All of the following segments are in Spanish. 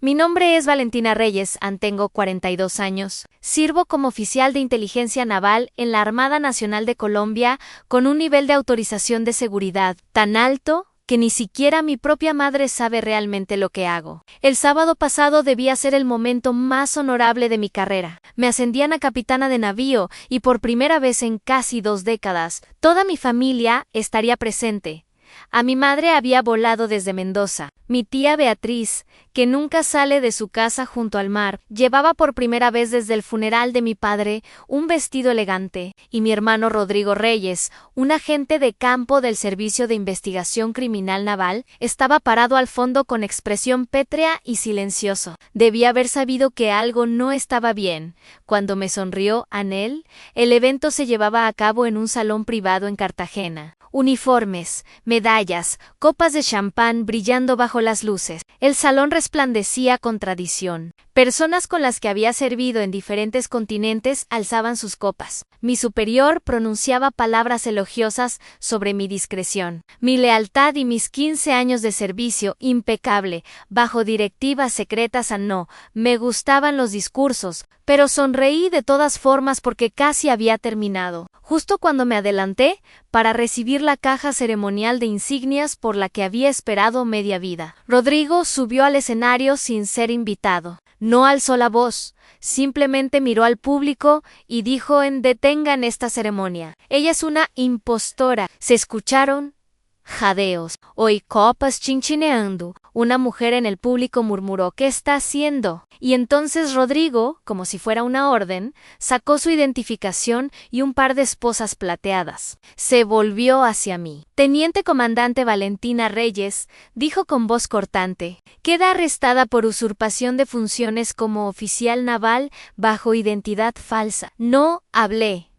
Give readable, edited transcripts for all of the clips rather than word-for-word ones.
Mi nombre es Valentina Reyes, tengo 42 años. Sirvo como oficial de inteligencia naval en la Armada Nacional de Colombia con un nivel de autorización de seguridad tan alto que ni siquiera mi propia madre sabe realmente lo que hago. El sábado pasado debía ser el momento más honorable de mi carrera. Me ascendían a capitana de navío y por primera vez en casi 2 décadas, toda mi familia estaría presente. A mi madre había volado desde Mendoza. Mi tía Beatriz, que nunca sale de su casa junto al mar, llevaba por primera vez desde el funeral de mi padre un vestido elegante, y mi hermano Rodrigo Reyes, un agente de campo del Servicio de Investigación Criminal Naval, estaba parado al fondo con expresión pétrea y silencioso. Debía haber sabido que algo no estaba bien. Cuando me sonrió Anel, el evento se llevaba a cabo en un salón privado en Cartagena. Uniformes, medallas, copas de champán brillando bajo las luces. El salón resplandecía con tradición. Personas con las que había servido en diferentes continentes alzaban sus copas. Mi superior pronunciaba palabras elogiosas sobre mi discreción, mi lealtad y mis 15 años de servicio impecable, bajo directivas secretas. No, me gustaban los discursos, pero sonreí de todas formas porque casi había terminado. Justo cuando me adelanté para recibir la caja ceremonial de insignias por la que había esperado media vida. Rodrigo subió al escenario sin ser invitado. No alzó la voz, simplemente miró al público y dijo detengan esta ceremonia. Ella es una impostora. Se escucharon jadeos. Oí copas chinchineando. Una mujer en el público murmuró ¿qué está haciendo? Y entonces Rodrigo, como si fuera una orden, sacó su identificación y un par de esposas plateadas. Se volvió hacia mí. Teniente comandante Valentina Reyes, dijo con voz cortante, queda arrestada por usurpación de funciones como oficial naval bajo identidad falsa. No hablé.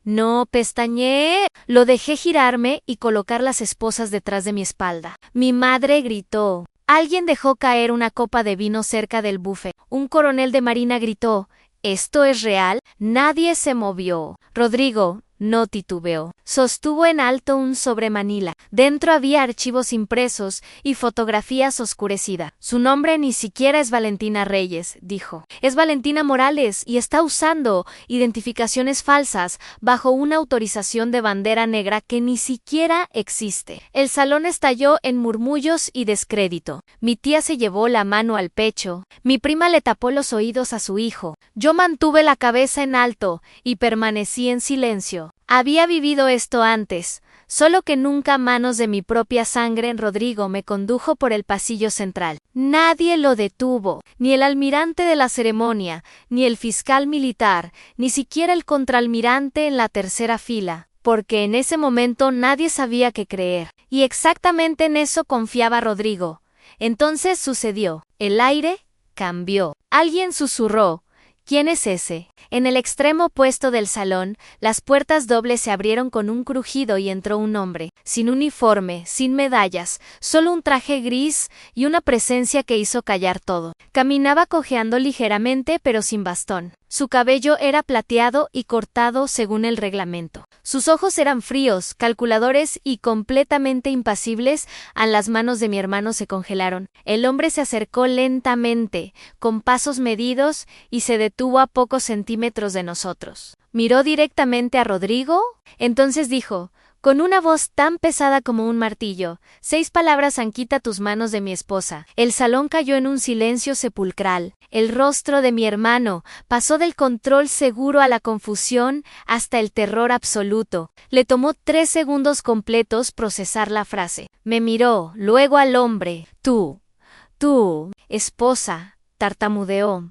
No pestañeé. Lo dejé girarme y colocar las esposas detrás de mi espalda. Mi madre gritó. Alguien dejó caer una copa de vino cerca del buffet. Un coronel de marina gritó, ¿esto es real? Nadie se movió. Rodrigo no titubeó. Sostuvo en alto un sobremanila. Dentro había archivos impresos y fotografías oscurecidas. Su nombre ni siquiera es Valentina Reyes, dijo. Es Valentina Morales y está usando identificaciones falsas bajo una autorización de bandera negra que ni siquiera existe. El salón estalló en murmullos y descrédito. Mi tía se llevó la mano al pecho. Mi prima le tapó los oídos a su hijo. Yo mantuve la cabeza en alto y permanecí en silencio. Había vivido esto antes, solo que nunca a manos de mi propia sangre. Rodrigo me condujo por el pasillo central. Nadie lo detuvo, ni el almirante de la ceremonia, ni el fiscal militar, ni siquiera el contraalmirante en la tercera fila, porque en ese momento nadie sabía qué creer. Y exactamente en eso confiaba Rodrigo. Entonces sucedió. El aire cambió. Alguien susurró. ¿Quién es ese? En el extremo opuesto del salón, las puertas dobles se abrieron con un crujido y entró un hombre, sin uniforme, sin medallas, solo un traje gris y una presencia que hizo callar todo. Caminaba cojeando ligeramente pero sin bastón. Su cabello era plateado y cortado según el reglamento. Sus ojos eran fríos, calculadores y completamente impasibles. Las manos de mi hermano se congelaron. El hombre se acercó lentamente, con pasos medidos, y se detuvo a pocos centímetros de nosotros. Miró directamente a Rodrigo. Entonces dijo, con una voz tan pesada como un martillo, 6 palabras: quita tus manos de mi esposa. El salón cayó en un silencio sepulcral. El rostro de mi hermano pasó del control seguro a la confusión hasta el terror absoluto. Le tomó 3 segundos completos procesar la frase. Me miró, luego al hombre. Tú, esposa, tartamudeó.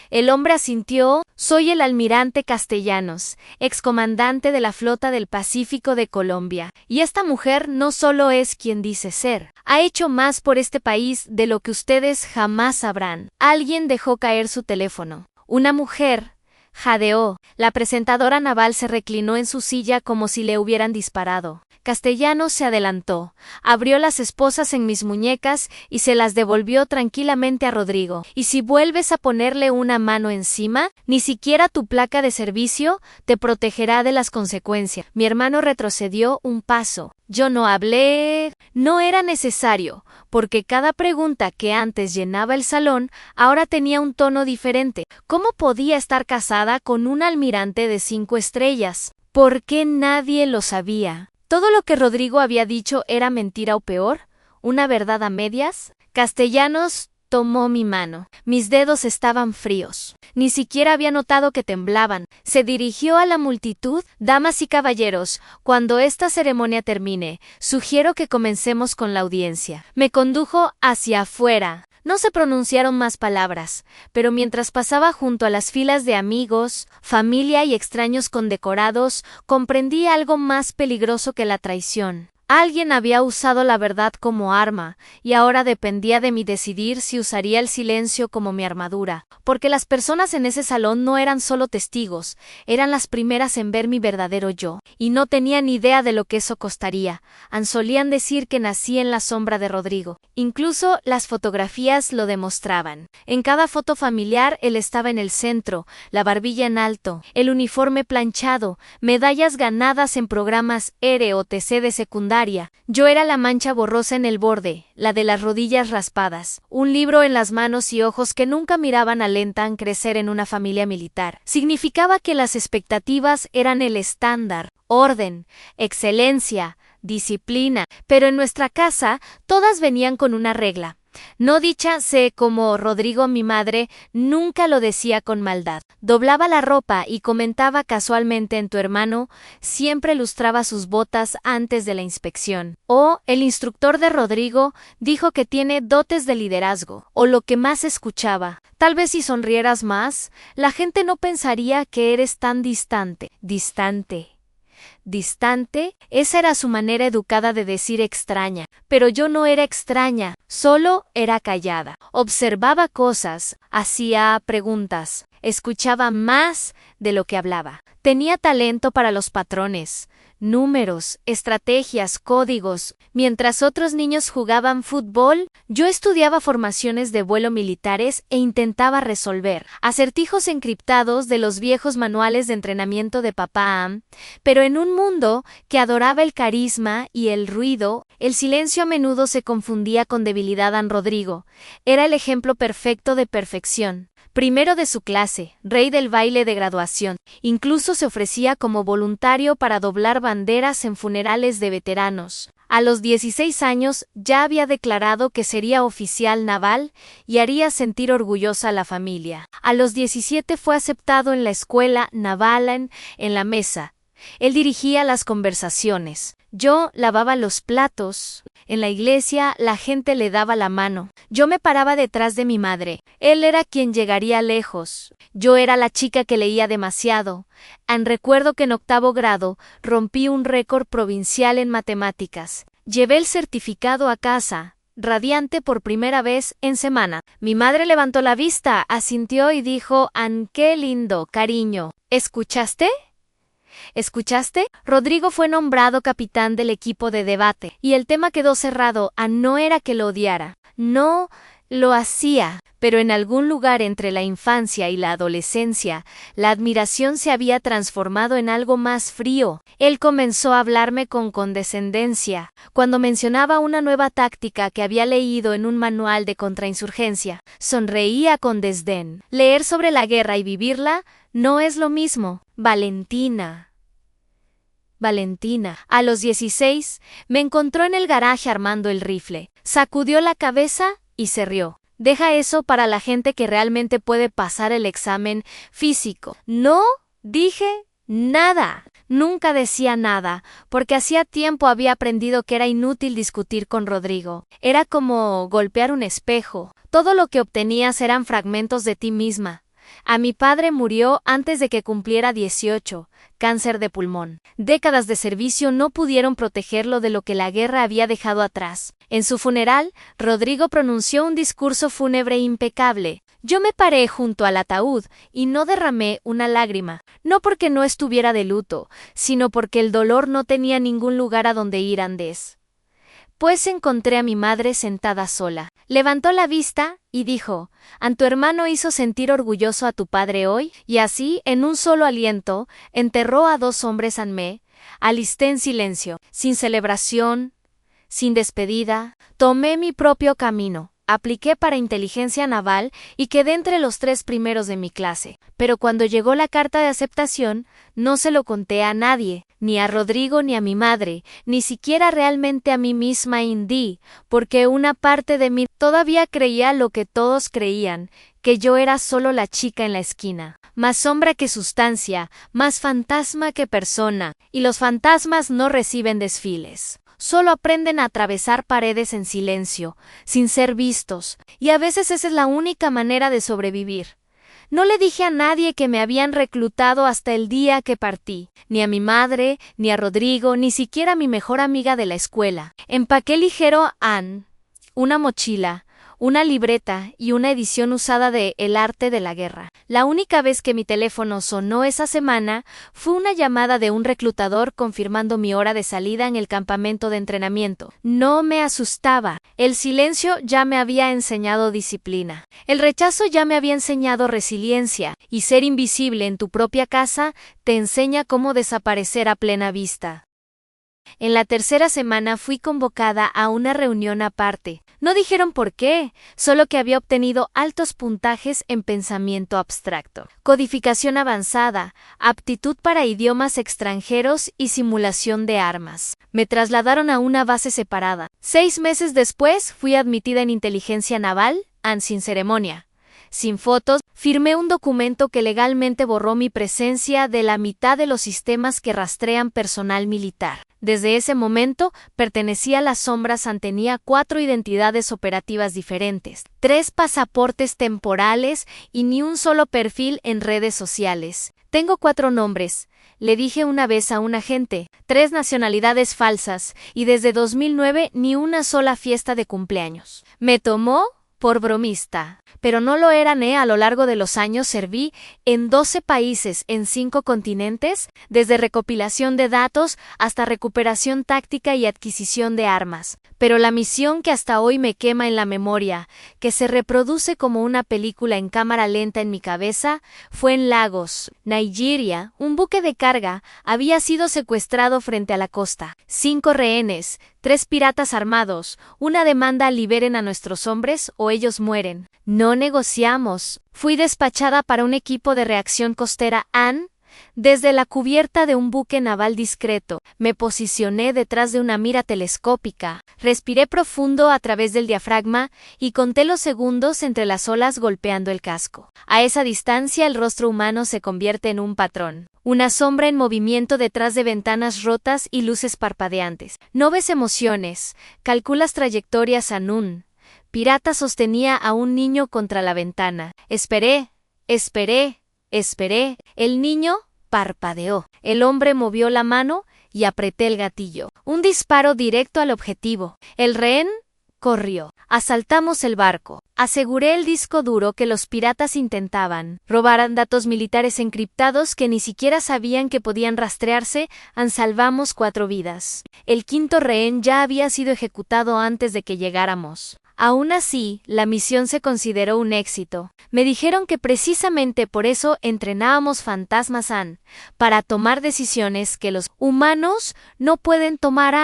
El hombre asintió. Soy el almirante Castellanos, excomandante de la Flota del Pacífico de Colombia. Y esta mujer no solo es quien dice ser, ha hecho más por este país de lo que ustedes jamás sabrán. Alguien dejó caer su teléfono. Una mujer jadeó. La presentadora naval se reclinó en su silla como si le hubieran disparado. Castellanos se adelantó, abrió las esposas en mis muñecas y se las devolvió tranquilamente a Rodrigo. Y si vuelves a ponerle una mano encima, ni siquiera tu placa de servicio te protegerá de las consecuencias. Mi hermano retrocedió un paso. Yo no hablé. No era necesario, porque cada pregunta que antes llenaba el salón ahora tenía un tono diferente. ¿Cómo podía estar casada con un almirante de 5 estrellas? ¿Por qué nadie lo sabía? ¿Todo lo que Rodrigo había dicho era mentira o peor? ¿Una verdad a medias? Castellanos tomó mi mano. Mis dedos estaban fríos. Ni siquiera había notado que temblaban. Se dirigió a la multitud. Damas y caballeros, cuando esta ceremonia termine, sugiero que comencemos con la audiencia. Me condujo hacia afuera. No se pronunciaron más palabras, pero mientras pasaba junto a las filas de amigos, familia y extraños condecorados, comprendí algo más peligroso que la traición. Alguien había usado la verdad como arma, y ahora dependía de mí decidir si usaría el silencio como mi armadura, porque las personas en ese salón no eran solo testigos, eran las primeras en ver mi verdadero yo, y no tenían idea de lo que eso costaría. Solían decir que nací en la sombra de Rodrigo. Incluso las fotografías lo demostraban. En cada foto familiar él estaba en el centro, la barbilla en alto, el uniforme planchado, medallas ganadas en programas R o TC de secundaria. Yo era la mancha borrosa en el borde, la de las rodillas raspadas, un libro en las manos y ojos que nunca miraban a Lentan crecer en una familia militar. Significaba que las expectativas eran el estándar, orden, excelencia, disciplina, pero en nuestra casa todas venían con una regla. No dicha sé como Rodrigo, mi madre, nunca lo decía con maldad. Doblaba la ropa y comentaba casualmente en tu hermano, siempre lustraba sus botas antes de la inspección. O el instructor de Rodrigo dijo que tiene dotes de liderazgo. O lo que más escuchaba, tal vez si sonrieras más, la gente no pensaría que eres tan distante. Distante, esa era su manera educada de decir extraña, pero yo no era extraña, solo era callada. Observaba cosas, hacía preguntas, escuchaba más de lo que hablaba. Tenía talento para los patrones, números, estrategias, códigos. Mientras otros niños jugaban fútbol, yo estudiaba formaciones de vuelo militares e intentaba resolver acertijos encriptados de los viejos manuales de entrenamiento de Papá Am, pero en un mundo que adoraba el carisma y el ruido, el silencio a menudo se confundía con debilidad. Rodrigo era el ejemplo perfecto de perfección. Primero de su clase, rey del baile de graduación, incluso se ofrecía como voluntario para doblar banderas en funerales de veteranos. A los 16 años ya había declarado que sería oficial naval y haría sentir orgullosa a la familia. A los 17 fue aceptado en la escuela naval en la mesa. Él dirigía las conversaciones. Yo lavaba los platos. En la iglesia la gente le daba la mano. Yo me paraba detrás de mi madre. Él era quien llegaría lejos. Yo era la chica que leía demasiado. Recuerdo que en 8º grado rompí un récord provincial en matemáticas. Llevé el certificado a casa, radiante por primera vez en semana. Mi madre levantó la vista, asintió y dijo: qué lindo, cariño. ¿Escuchaste? ¿Escuchaste? Rodrigo fue nombrado capitán del equipo de debate, y el tema quedó cerrado. No era que lo odiara, no lo hacía, pero en algún lugar entre la infancia y la adolescencia, la admiración se había transformado en algo más frío. Él comenzó a hablarme con condescendencia. Cuando mencionaba una nueva táctica que había leído en un manual de contrainsurgencia, sonreía con desdén. Leer sobre la guerra y vivirla no es lo mismo. Valentina. A los 16, me encontró en el garaje armando el rifle. Sacudió la cabeza y se rió. Deja eso para la gente que realmente puede pasar el examen físico. No dije nada. Nunca decía nada, porque hacía tiempo había aprendido que era inútil discutir con Rodrigo. Era como golpear un espejo. Todo lo que obtenías eran fragmentos de ti misma. Mi padre murió antes de que cumpliera 18, cáncer de pulmón. Décadas de servicio no pudieron protegerlo de lo que la guerra había dejado atrás. En su funeral, Rodrigo pronunció un discurso fúnebre impecable. Yo me paré junto al ataúd y no derramé una lágrima, no porque no estuviera de luto, sino porque el dolor no tenía ningún lugar a donde ir antes. Pues encontré a mi madre sentada sola. Levantó la vista y dijo: tu hermano hizo sentir orgulloso a tu padre hoy, y así, en un solo aliento, enterró a 2 hombres. Alisté en silencio, sin celebración, sin despedida. Tomé mi propio camino. Apliqué para inteligencia naval y quedé entre los 3 primeros de mi clase. Pero cuando llegó la carta de aceptación, no se lo conté a nadie, ni a Rodrigo ni a mi madre, ni siquiera realmente a mí misma Indy, porque una parte de mí todavía creía lo que todos creían, que yo era solo la chica en la esquina. Más sombra que sustancia, más fantasma que persona, y los fantasmas no reciben desfiles. Solo aprenden a atravesar paredes en silencio, sin ser vistos, y a veces esa es la única manera de sobrevivir. No le dije a nadie que me habían reclutado hasta el día que partí, ni a mi madre, ni a Rodrigo, ni siquiera a mi mejor amiga de la escuela. Empaqué ligero Anne, una mochila, una libreta y una edición usada de El arte de la guerra. La única vez que mi teléfono sonó esa semana fue una llamada de un reclutador confirmando mi hora de salida en el campamento de entrenamiento. No me asustaba. El silencio ya me había enseñado disciplina. El rechazo ya me había enseñado resiliencia, y ser invisible en tu propia casa te enseña cómo desaparecer a plena vista. En la tercera semana fui convocada a una reunión aparte. No dijeron por qué, solo que había obtenido altos puntajes en pensamiento abstracto, codificación avanzada, aptitud para idiomas extranjeros y simulación de armas. Me trasladaron a una base separada. 6 meses después fui admitida en inteligencia naval, sin ceremonia. Sin fotos, firmé un documento que legalmente borró mi presencia de la mitad de los sistemas que rastrean personal militar. Desde ese momento, pertenecía a las sombras. Tenía 4 identidades operativas diferentes, 3 pasaportes temporales y ni un solo perfil en redes sociales. Tengo 4 nombres, le dije una vez a un agente, 3 nacionalidades falsas y desde 2009 ni una sola fiesta de cumpleaños. Me tomó por bromista, pero no lo eran. A lo largo de los años serví en 12 países en 5 continentes, desde recopilación de datos hasta recuperación táctica y adquisición de armas. Pero la misión que hasta hoy me quema en la memoria, que se reproduce como una película en cámara lenta en mi cabeza, fue en Lagos, Nigeria. Un buque de carga había sido secuestrado frente a la costa. 5 rehenes, 3 piratas armados, una demanda: liberen a nuestros hombres o ellos mueren. No negociamos. Fui despachada para un equipo de reacción costera desde la cubierta de un buque naval discreto. Me posicioné detrás de una mira telescópica, respiré profundo a través del diafragma y conté los segundos entre las olas golpeando el casco. A esa distancia el rostro humano se convierte en un patrón. Una sombra en movimiento detrás de ventanas rotas y luces parpadeantes. No ves emociones, calculas trayectorias. Un pirata sostenía a un niño contra la ventana. Esperé. El niño parpadeó. El hombre movió la mano y apreté el gatillo. Un disparo directo al objetivo. El rehén corrió. Asaltamos el barco. Aseguré el disco duro que los piratas intentaban. Robaran datos militares encriptados que ni siquiera sabían que podían rastrearse. Salvamos 4 vidas. El 5.º rehén ya había sido ejecutado antes de que llegáramos. Aún así, la misión se consideró un éxito. Me dijeron que precisamente por eso entrenábamos fantasmas para tomar decisiones que los humanos no pueden tomar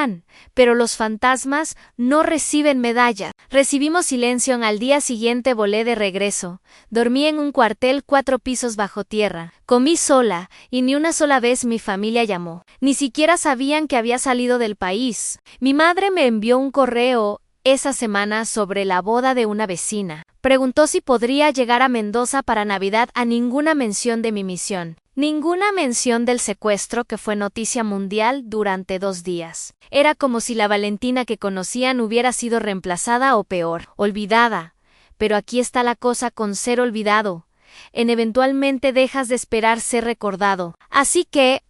pero los fantasmas no reciben medalla. Recibimos silencio. Al día siguiente volé de regreso. Dormí en un cuartel 4 pisos bajo tierra. Comí sola y ni una sola vez mi familia llamó. Ni siquiera sabían que había salido del país. Mi madre me envió un correo esa semana sobre la boda de una vecina. Preguntó si podría llegar a Mendoza para Navidad. Ninguna mención de mi misión. Ninguna mención del secuestro, que fue noticia mundial durante 2 días. Era como si la Valentina que conocían hubiera sido reemplazada o peor, olvidada. Pero aquí está la cosa con ser olvidado. Eventualmente dejas de esperar ser recordado. Así que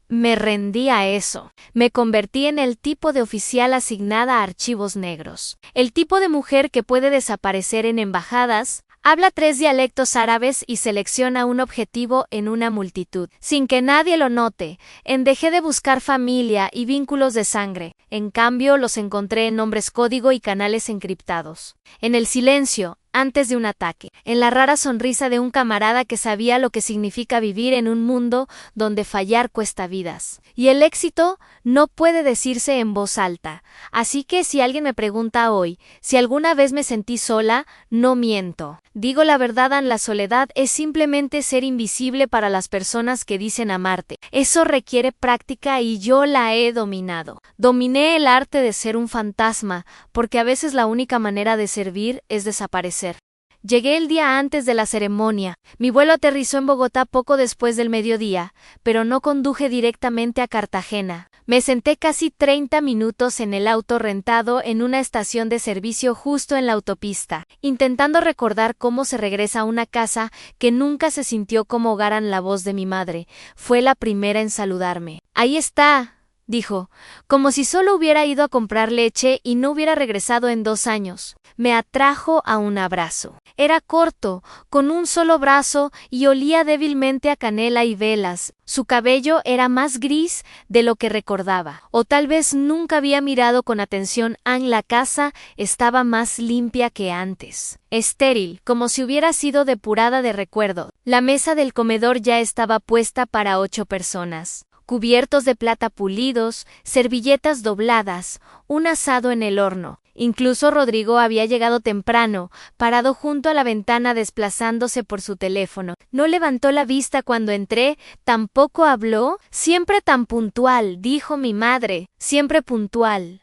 me rendí a eso. Me convertí en el tipo de oficial asignada a archivos negros. El tipo de mujer que puede desaparecer en embajadas, habla 3 dialectos árabes y selecciona un objetivo en una multitud, sin que nadie lo note. Dejé de buscar familia y vínculos de sangre. En cambio, los encontré en nombres código y canales encriptados. En el silencio, antes de un ataque, en la rara sonrisa de un camarada que sabía lo que significa vivir en un mundo donde fallar cuesta vidas. Y el éxito no puede decirse en voz alta. Así que si alguien me pregunta hoy si alguna vez me sentí sola, no miento. Digo la verdad, la soledad es simplemente ser invisible para las personas que dicen amarte. Eso requiere práctica y yo la he dominado. Dominé el arte de ser un fantasma, porque a veces la única manera de servir es desaparecer. Llegué el día antes de la ceremonia. Mi vuelo aterrizó en Bogotá poco después del mediodía, pero no conduje directamente a Cartagena. Me senté casi 30 minutos en el auto rentado en una estación de servicio justo en la autopista, intentando recordar cómo se regresa a una casa que nunca se sintió como hogar. La voz de mi madre fue la primera en saludarme. «Ahí está», dijo, como si solo hubiera ido a comprar leche y no hubiera regresado en 2 años. Me atrajo a un abrazo. Era corto, con un solo brazo y olía débilmente a canela y velas. Su cabello era más gris de lo que recordaba. O tal vez nunca había mirado con atención. La casa estaba más limpia que antes. Estéril, como si hubiera sido depurada de recuerdo. La mesa del comedor ya estaba puesta para 8 personas. Cubiertos de plata pulidos, servilletas dobladas, un asado en el horno. Incluso Rodrigo había llegado temprano, parado junto a la ventana desplazándose por su teléfono. No levantó la vista cuando entré, tampoco habló. «Siempre tan puntual», dijo mi madre. «Siempre puntual»,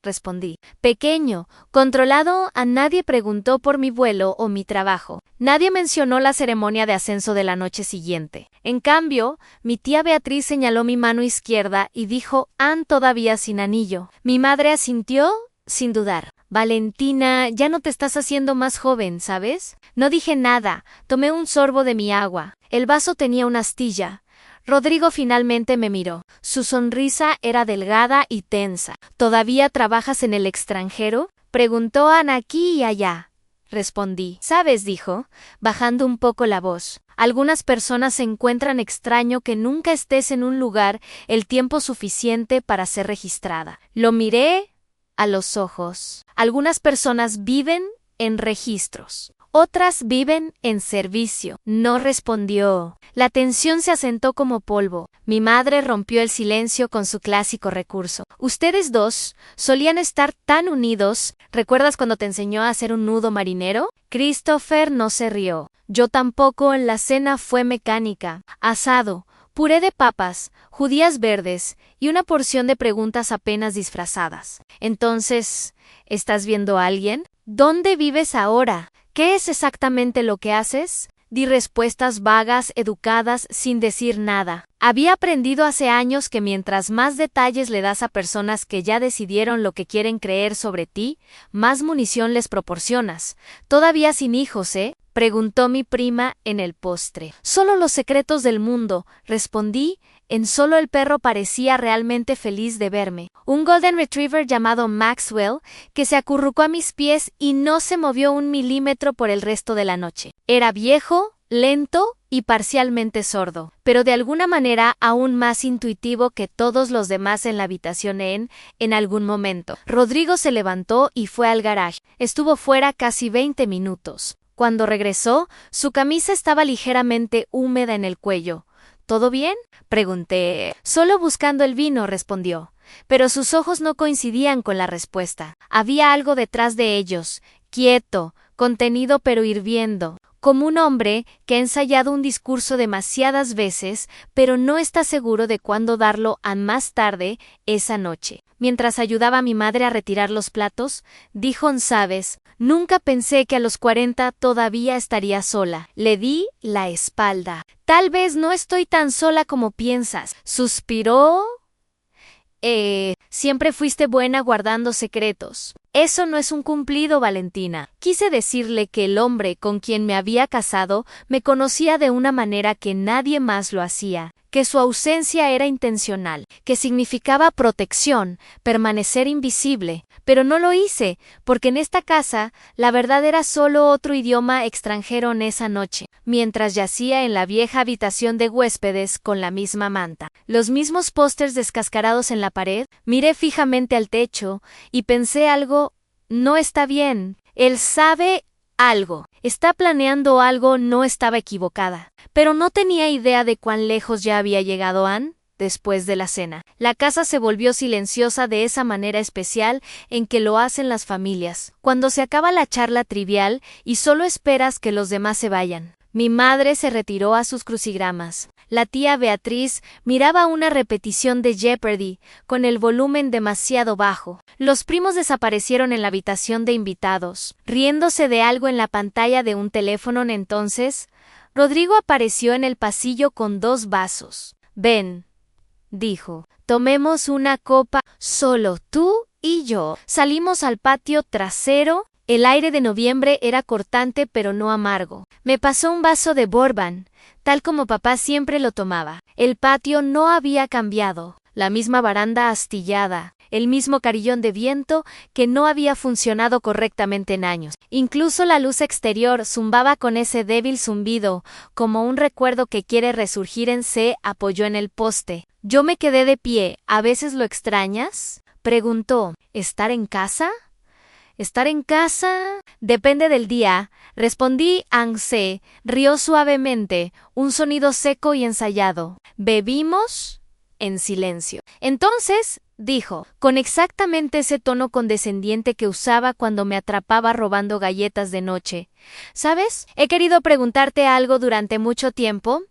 respondí. Pequeño, controlado. Nadie preguntó por mi vuelo o mi trabajo. Nadie mencionó la ceremonia de ascenso de la noche siguiente. En cambio, mi tía Beatriz señaló mi mano izquierda y dijo: todavía sin anillo. Mi madre asintió sin dudar. «Valentina, ya no te estás haciendo más joven, ¿sabes?» No dije nada. Tomé un sorbo de mi agua. El vaso tenía una astilla. Rodrigo finalmente me miró. Su sonrisa era delgada y tensa. «¿Todavía trabajas en el extranjero?», preguntó. «Aquí y allá», respondí. «¿Sabes?», dijo, bajando un poco la voz. «Algunas personas encuentran extraño que nunca estés en un lugar el tiempo suficiente para ser registrada». Lo miré a los ojos. «Algunas personas viven en registros. Otras viven en servicio». No respondió. La tensión se asentó como polvo. Mi madre rompió el silencio con su clásico recurso. «Ustedes dos solían estar tan unidos. ¿Recuerdas cuando te enseñó a hacer un nudo marinero?» Christopher no se rió. Yo tampoco. La cena fue mecánica. Asado, puré de papas, judías verdes y una porción de preguntas apenas disfrazadas. «Entonces, ¿estás viendo a alguien? ¿Dónde vives ahora? ¿Qué es exactamente lo que haces?». Di respuestas vagas, educadas, sin decir nada. Había aprendido hace años que mientras más detalles le das a personas que ya decidieron lo que quieren creer sobre ti, más munición les proporcionas. «¿Todavía sin hijos, preguntó mi prima en el postre. «Solo los secretos del mundo», respondí. Solo el perro parecía realmente feliz de verme. Un golden retriever llamado Maxwell, que se acurrucó a mis pies y no se movió 1 milímetro por el resto de la noche. Era viejo, lento y parcialmente sordo, pero de alguna manera aún más intuitivo que todos los demás en la habitación. En algún momento, Rodrigo se levantó y fue al garage. Estuvo fuera casi 20 minutos. Cuando regresó, su camisa estaba ligeramente húmeda en el cuello. «¿Todo bien?», pregunté. «Solo buscando el vino», respondió. Pero sus ojos no coincidían con la respuesta. Había algo detrás de ellos, quieto, contenido pero hirviendo, como un hombre que ha ensayado un discurso demasiadas veces, pero no está seguro de cuándo darlo. Más tarde, esa noche, mientras ayudaba a mi madre a retirar los platos, dijo: «¿Sabes? Nunca pensé que a los 40 todavía estaría sola». Le di la espalda. «Tal vez no estoy tan sola como piensas», suspiró. Siempre fuiste buena guardando secretos». «Eso no es un cumplido, Valentina». Quise decirle que el hombre con quien me había casado me conocía de una manera que nadie más lo hacía, que su ausencia era intencional, que significaba protección, permanecer invisible. Pero no lo hice, porque en esta casa la verdad era solo otro idioma extranjero. En esa noche, mientras yacía en la vieja habitación de huéspedes con la misma manta, los mismos pósters descascarados en la pared, miré fijamente al techo y pensé algo: «No está bien. Él sabe Algo. Está planeando algo, no estaba equivocada. Pero no tenía idea de cuán lejos ya había llegado Anne. Después de la cena, la casa se volvió silenciosa de esa manera especial en que lo hacen las familias, cuando se acaba la charla trivial y solo esperas que los demás se vayan. Mi madre se retiró a sus crucigramas. La tía Beatriz miraba una repetición de Jeopardy, con el volumen demasiado bajo. Los primos desaparecieron en la habitación de invitados, riéndose de algo en la pantalla de un teléfono. Entonces, Rodrigo apareció en el pasillo con 2 vasos. Ven, dijo, tomemos una copa, solo tú y yo. Salimos al patio trasero. El aire de noviembre era cortante pero no amargo. Me pasó un vaso de bourbon, tal como papá siempre lo tomaba. El patio no había cambiado. La misma baranda astillada, el mismo carillón de viento que no había funcionado correctamente en años. Incluso la luz exterior zumbaba con ese débil zumbido, como un recuerdo que quiere resurgir. Se apoyó en el poste. Yo me quedé de pie. ¿A veces lo extrañas?, preguntó. ¿Estar en casa? ¿Estar en casa? Depende del día, respondí. Anne se rió suavemente, un sonido seco y ensayado. Bebimos en silencio. Entonces, dijo, con exactamente ese tono condescendiente que usaba cuando me atrapaba robando galletas de noche. ¿Sabes? He querido preguntarte algo durante mucho tiempo.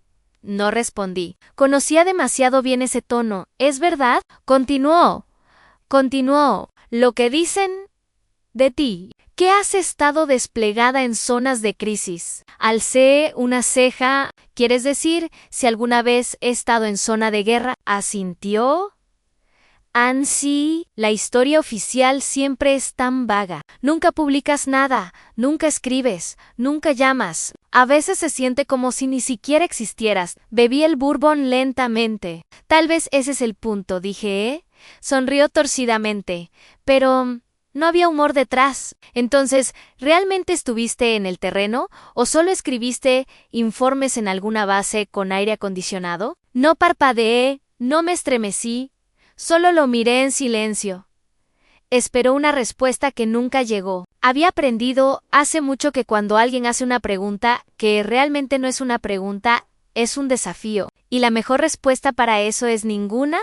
No respondí. Conocía demasiado bien ese tono. ¿Es verdad? Continuó. Lo que dicen de ti, que has estado desplegada en zonas de crisis. Alcé una ceja. ¿Quieres decir si alguna vez he estado en zona de guerra? ¿Asintió? Anne, sí. La historia oficial siempre es tan vaga. Nunca publicas nada, nunca escribes, nunca llamas. A veces se siente como si ni siquiera existieras. Bebí el bourbon lentamente. Tal vez ese es el punto, dije, ¿eh? Sonrió torcidamente. Pero no había humor detrás. Entonces, ¿realmente estuviste en el terreno o solo escribiste informes en alguna base con aire acondicionado? No parpadeé, no me estremecí, solo lo miré en silencio. Esperó una respuesta que nunca llegó. Había aprendido hace mucho que cuando alguien hace una pregunta, que realmente no es una pregunta, es un desafío. ¿Y la mejor respuesta para eso es ninguna?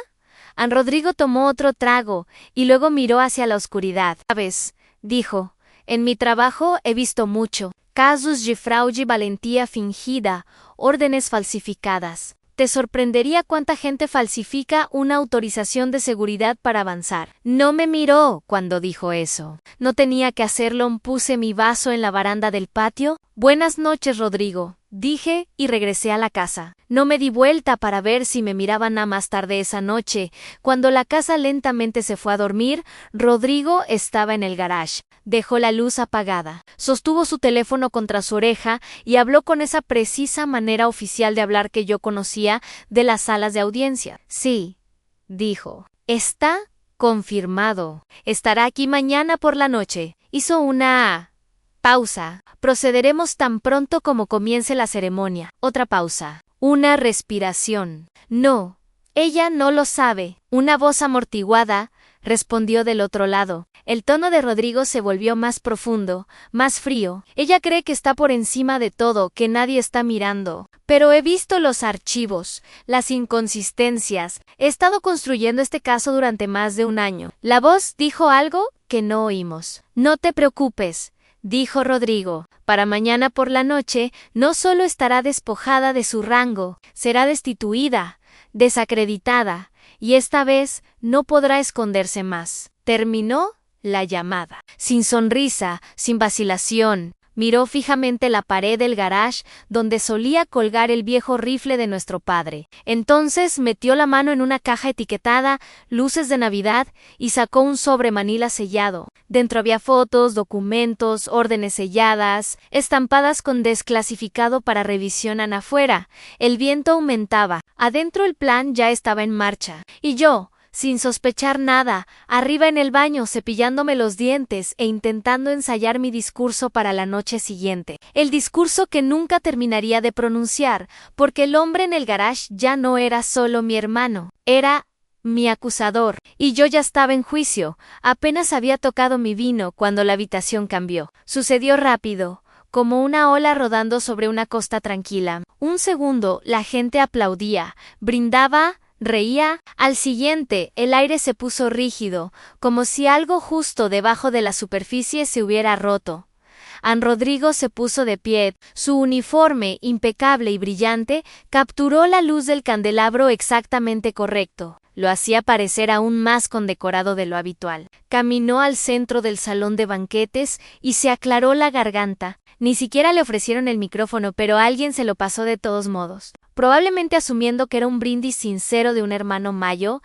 Rodrigo tomó otro trago y luego miró hacia la oscuridad. ¿Sabes?, dijo, en mi trabajo he visto mucho. Casos de fraude, valentía fingida, órdenes falsificadas. Te sorprendería cuánta gente falsifica una autorización de seguridad para avanzar. No me miró cuando dijo eso. No tenía que hacerlo. Puse mi vaso en la baranda del patio. Buenas noches, Rodrigo, dije, y regresé a la casa. No me di vuelta para ver si me miraban. A más tarde esa noche, cuando la casa lentamente se fue a dormir, Rodrigo estaba en el garage. Dejó la luz apagada. Sostuvo su teléfono contra su oreja y habló con esa precisa manera oficial de hablar que yo conocía de las salas de audiencia. Sí, dijo. Está confirmado. Estará aquí mañana por la noche. Hizo una pausa. Procederemos tan pronto como comience la ceremonia. Otra pausa. Una respiración. No, ella no lo sabe. Una voz amortiguada respondió del otro lado. El tono de Rodrigo se volvió más profundo, más frío. Ella cree que está por encima de todo, que nadie está mirando. Pero he visto los archivos, las inconsistencias. He estado construyendo este caso durante más de un año. La voz dijo algo que no oímos. No te preocupes, dijo Rodrigo. Para mañana por la noche, no solo estará despojada de su rango, será destituida, desacreditada, y esta vez no podrá esconderse más. Terminó la llamada. Sin sonrisa, sin vacilación, miró fijamente la pared del garage donde solía colgar el viejo rifle de nuestro padre. Entonces metió la mano en una caja etiquetada Luces de Navidad y sacó un sobre manila sellado. Dentro había fotos, documentos, órdenes selladas, estampadas con desclasificado para revisión. Afuera, el viento aumentaba. Adentro el plan ya estaba en marcha. Y yo, sin sospechar nada, arriba en el baño cepillándome los dientes e intentando ensayar mi discurso para la noche siguiente. El discurso que nunca terminaría de pronunciar, porque el hombre en el garage ya no era solo mi hermano, era mi acusador, y yo ya estaba en juicio. Apenas había tocado mi vino cuando la habitación cambió. Sucedió rápido, como una ola rodando sobre una costa tranquila. Un segundo, la gente aplaudía, brindaba, reía. Al siguiente, el aire se puso rígido, como si algo justo debajo de la superficie se hubiera roto. Rodrigo se puso de pie, su uniforme, impecable y brillante, capturó la luz del candelabro exactamente correcto. Lo hacía parecer aún más condecorado de lo habitual. Caminó al centro del salón de banquetes y se aclaró la garganta. Ni siquiera le ofrecieron el micrófono, pero alguien se lo pasó de todos modos. Probablemente asumiendo que era un brindis sincero de un hermano mayo,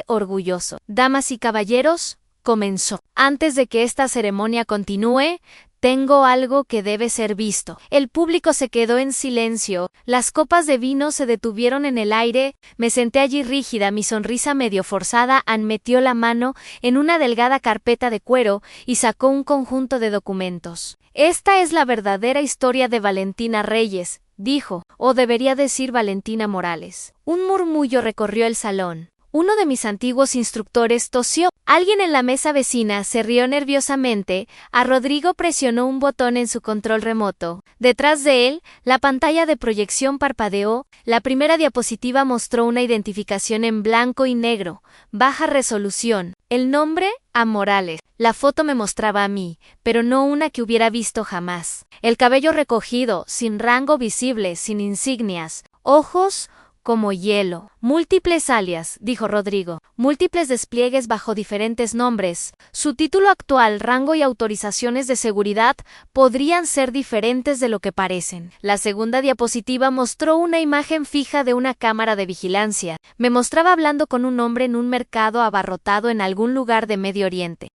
orgulloso. Damas y caballeros, comenzó. Antes de que esta ceremonia continúe, tengo algo que debe ser visto. El público se quedó en silencio, las copas de vino se detuvieron en el aire, me senté allí rígida, mi sonrisa medio forzada. Metió la mano en una delgada carpeta de cuero y sacó un conjunto de documentos. Esta es la verdadera historia de Valentina Reyes, dijo, o debería decir Valentina Morales. Un murmullo recorrió el salón. Uno de mis antiguos instructores tosió. Alguien en la mesa vecina se rió nerviosamente. Rodrigo presionó un botón en su control remoto. Detrás de él, la pantalla de proyección parpadeó. La primera diapositiva mostró una identificación en blanco y negro, baja resolución. El nombre, A. Morales. La foto me mostraba a mí, pero no una que hubiera visto jamás. El cabello recogido, sin rango visible, sin insignias. Ojos como hielo. Múltiples alias, dijo Rodrigo. Múltiples despliegues bajo diferentes nombres. Su título actual, rango y autorizaciones de seguridad podrían ser diferentes de lo que parecen. La segunda diapositiva mostró una imagen fija de una cámara de vigilancia. Me mostraba hablando con un hombre en un mercado abarrotado en algún lugar de Medio Oriente.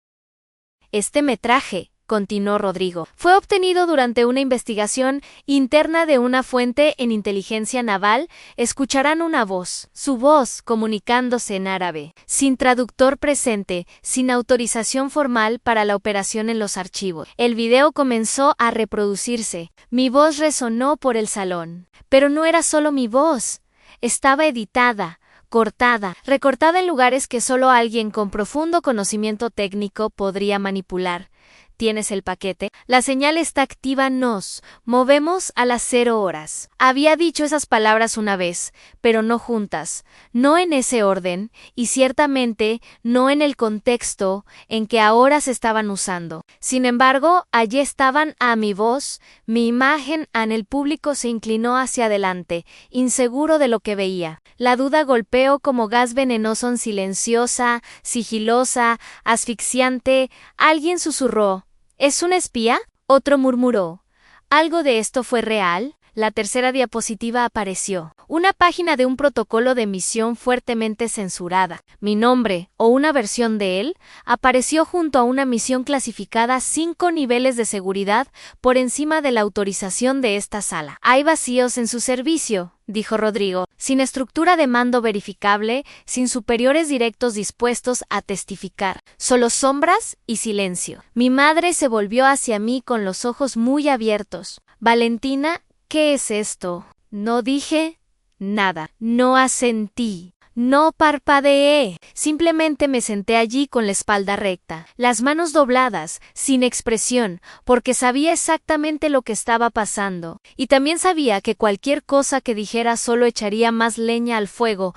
Este metraje, continuó Rodrigo, fue obtenido durante una investigación interna de una fuente en inteligencia naval. Escucharán una voz, su voz comunicándose en árabe, sin traductor presente, sin autorización formal para la operación en los archivos. El video comenzó a reproducirse. Mi voz resonó por el salón. Pero no era solo mi voz. Estaba editada, cortada, recortada en lugares que solo alguien con profundo conocimiento técnico podría manipular. ¿Tienes el paquete? La señal está activa, nos movemos a las 0 horas. Había dicho esas palabras una vez, pero no juntas, no en ese orden, y ciertamente no en el contexto en que ahora se estaban usando. Sin embargo, allí estaban a mi voz, mi imagen. El público se inclinó hacia adelante, inseguro de lo que veía. La duda golpeó como gas venenoso, silenciosa, sigilosa, asfixiante. Alguien susurró. ¿Es un espía? Otro murmuró. ¿Algo de esto fue real? La tercera diapositiva apareció. Una página de un protocolo de emisión fuertemente censurada. Mi nombre, o una versión de él, apareció junto a una misión clasificada 5 niveles de seguridad por encima de la autorización de esta sala. Hay vacíos en su servicio, dijo Rodrigo, sin estructura de mando verificable, sin superiores directos dispuestos a testificar, solo sombras y silencio. Mi madre se volvió hacia mí con los ojos muy abiertos. Valentina, ¿qué es esto? No dije nada, no asentí, no parpadeé, simplemente me senté allí con la espalda recta, las manos dobladas, sin expresión, porque sabía exactamente lo que estaba pasando, y también sabía que cualquier cosa que dijera solo echaría más leña al fuego.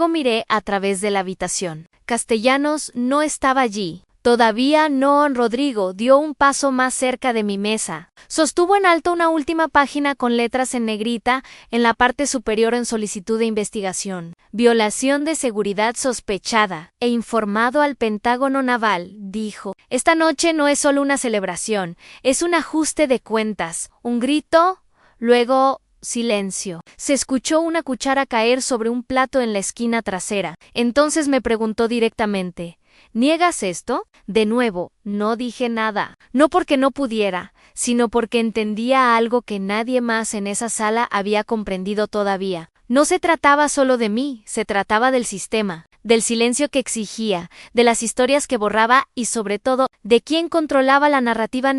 Miré a través de la habitación. Castellanos no estaba allí. Todavía no. Rodrigo dio un paso más cerca de mi mesa. Sostuvo en alto una última página con letras en negrita en la parte superior en solicitud de investigación. Violación de seguridad sospechada. He informado al Pentágono Naval, dijo. Esta noche no es solo una celebración, es un ajuste de cuentas. Un grito, luego silencio. Se escuchó una cuchara caer sobre un plato en la esquina trasera. Entonces me preguntó directamente. ¿Niegas esto? De nuevo, no dije nada. No porque no pudiera, sino porque entendía algo que nadie más en esa sala había comprendido todavía. No se trataba solo de mí, se trataba del sistema, del silencio que exigía, de las historias que borraba y sobre todo, de quién controlaba la narrativa.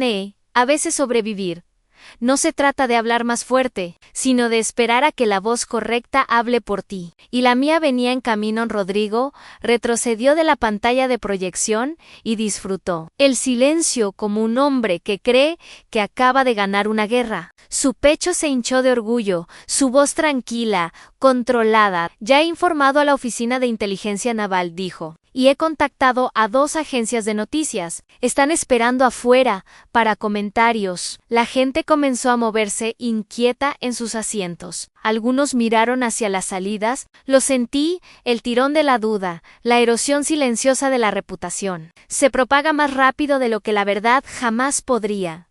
A veces sobrevivir No se trata de hablar más fuerte, sino de esperar a que la voz correcta hable por ti. Y la mía venía en camino. Rodrigo retrocedió de la pantalla de proyección y disfrutó el silencio como un hombre que cree que acaba de ganar una guerra. Su pecho se hinchó de orgullo, su voz tranquila, controlada. Ya he informado a la Oficina de Inteligencia Naval, dijo, y he contactado a 2 agencias de noticias. Están esperando afuera para comentarios. La gente comenzó a moverse inquieta en sus asientos. Algunos miraron hacia las salidas. Lo sentí, el tirón de la duda, la erosión silenciosa de la reputación. Se propaga más rápido de lo que la verdad jamás podría.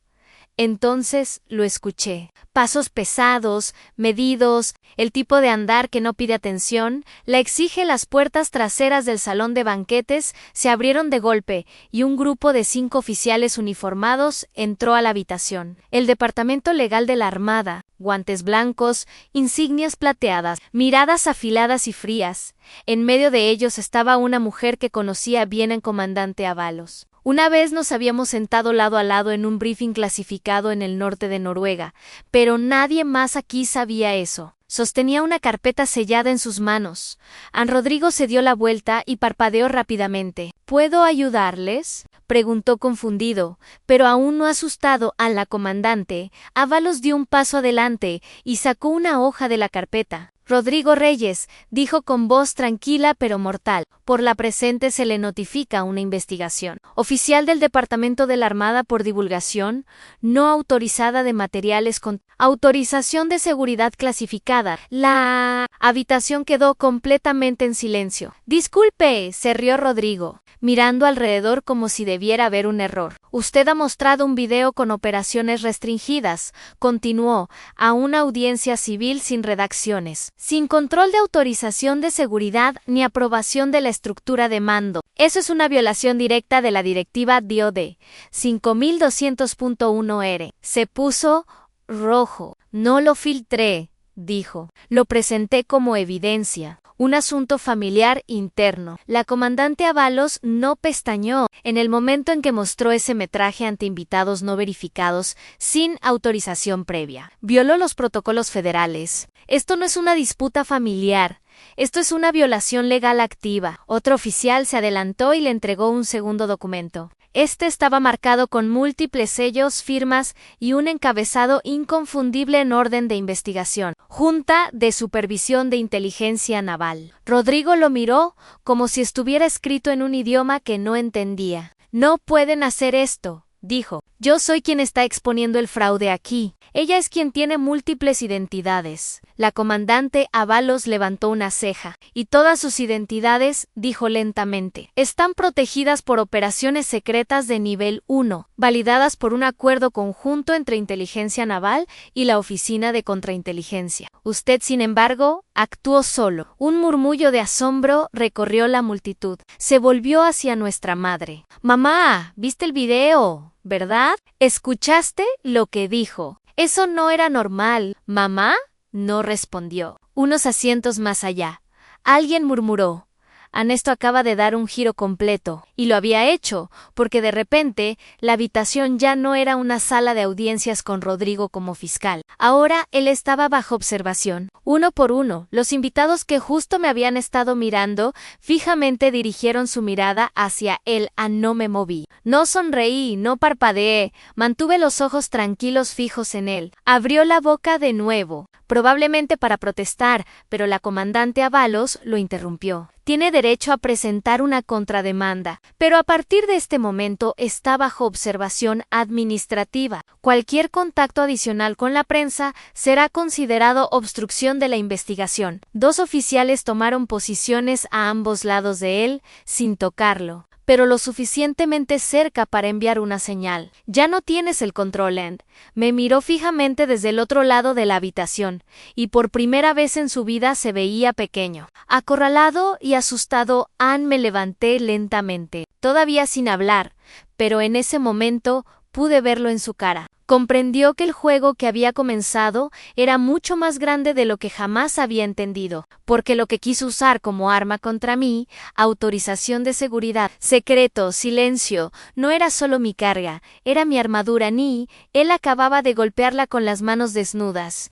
Entonces lo escuché. Pasos pesados, medidos, el tipo de andar que no pide atención, la exige. Las puertas traseras del salón de banquetes se abrieron de golpe y un grupo de 5 oficiales uniformados entró a la habitación. El Departamento Legal de la Armada, guantes blancos, insignias plateadas, miradas afiladas y frías. En medio de ellos estaba una mujer que conocía bien al comandante Ábalos. Una vez nos habíamos sentado lado a lado en un briefing clasificado en el norte de Noruega, pero nadie más aquí sabía eso. Sostenía una carpeta sellada en sus manos. Rodrigo se dio la vuelta y parpadeó rápidamente. ¿Puedo ayudarles?, preguntó confundido, pero aún no asustado a la comandante. Ábalos dio un paso adelante y sacó una hoja de la carpeta. Rodrigo Reyes, dijo con voz tranquila pero mortal, por la presente se le notifica una investigación oficial del Departamento de la Armada por divulgación no autorizada de materiales con autorización de seguridad clasificada. La habitación quedó completamente en silencio. Disculpe, se rió Rodrigo, mirando alrededor como si debiera haber un error. Usted ha mostrado un video con operaciones restringidas, continuó, a una audiencia civil sin redacciones, sin control de autorización de seguridad ni aprobación de la estructura de mando. Eso es una violación directa de la directiva DOD 5200.1R. Se puso rojo. No lo filtré, dijo. Lo presenté como evidencia. Un asunto familiar interno. La comandante Ábalos no pestañeó en el momento en que mostró ese metraje ante invitados no verificados sin autorización previa. Violó los protocolos federales. Esto no es una disputa familiar. Esto es una violación legal activa. Otro oficial se adelantó y le entregó un segundo documento. Este estaba marcado con múltiples sellos, firmas y un encabezado inconfundible en orden de investigación. Junta de Supervisión de Inteligencia Naval. Rodrigo lo miró como si estuviera escrito en un idioma que no entendía. No pueden hacer esto, dijo. Yo soy quien está exponiendo el fraude aquí. Ella es quien tiene múltiples identidades. La comandante Ábalos levantó una ceja. Y todas sus identidades, dijo lentamente, están protegidas por operaciones secretas de nivel 1, validadas por un acuerdo conjunto entre Inteligencia Naval y la Oficina de Contrainteligencia. Usted, sin embargo, actuó solo. Un murmullo de asombro recorrió la multitud. Se volvió hacia nuestra madre. Mamá, ¿viste el video? ¿Verdad? ¿Escuchaste lo que dijo? Eso no era normal. ¿Mamá? No respondió. Unos asientos más allá, alguien murmuró. Ernesto acaba de dar un giro completo, y lo había hecho, porque de repente, la habitación ya no era una sala de audiencias con Rodrigo como fiscal. Ahora él estaba bajo observación. Uno por uno, los invitados que justo me habían estado mirando, fijamente dirigieron su mirada hacia él. No me moví. No sonreí, no parpadeé, mantuve los ojos tranquilos fijos en él. Abrió la boca de nuevo, probablemente para protestar, pero la comandante Ábalos lo interrumpió. Tiene derecho a presentar una contrademanda, pero a partir de este momento está bajo observación administrativa. Cualquier contacto adicional con la prensa será considerado obstrucción de la investigación. 2 oficiales tomaron posiciones a ambos lados de él, sin tocarlo, pero lo suficientemente cerca para enviar una señal. Ya no tienes el control, End. Me miró fijamente desde el otro lado de la habitación, y por primera vez en su vida se veía pequeño. Acorralado y asustado, me levanté lentamente, todavía sin hablar, pero en ese momento pude verlo en su cara. Comprendió que el juego que había comenzado era mucho más grande de lo que jamás había entendido, porque lo que quiso usar como arma contra mí, autorización de seguridad, secreto, silencio, no era solo mi carga, era mi armadura ni, él acababa de golpearla con las manos desnudas.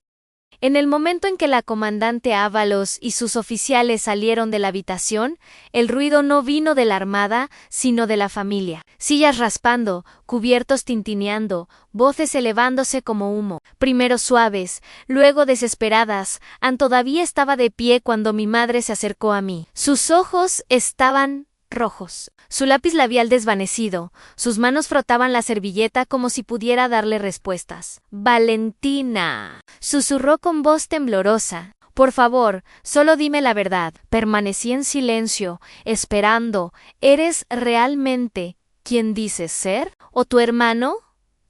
En el momento en que la comandante Ávalos y sus oficiales salieron de la habitación, el ruido no vino de la armada, sino de la familia. Sillas raspando, cubiertos tintineando, voces elevándose como humo, primero suaves, luego desesperadas. Ann todavía estaba de pie cuando mi madre se acercó a mí. Sus ojos estaban rojos, su lápiz labial desvanecido, sus manos frotaban la servilleta como si pudiera darle respuestas. «Valentina», susurró con voz temblorosa. «Por favor, solo dime la verdad». Permanecí en silencio, esperando. ¿Eres realmente quien dices ser? ¿O tu hermano?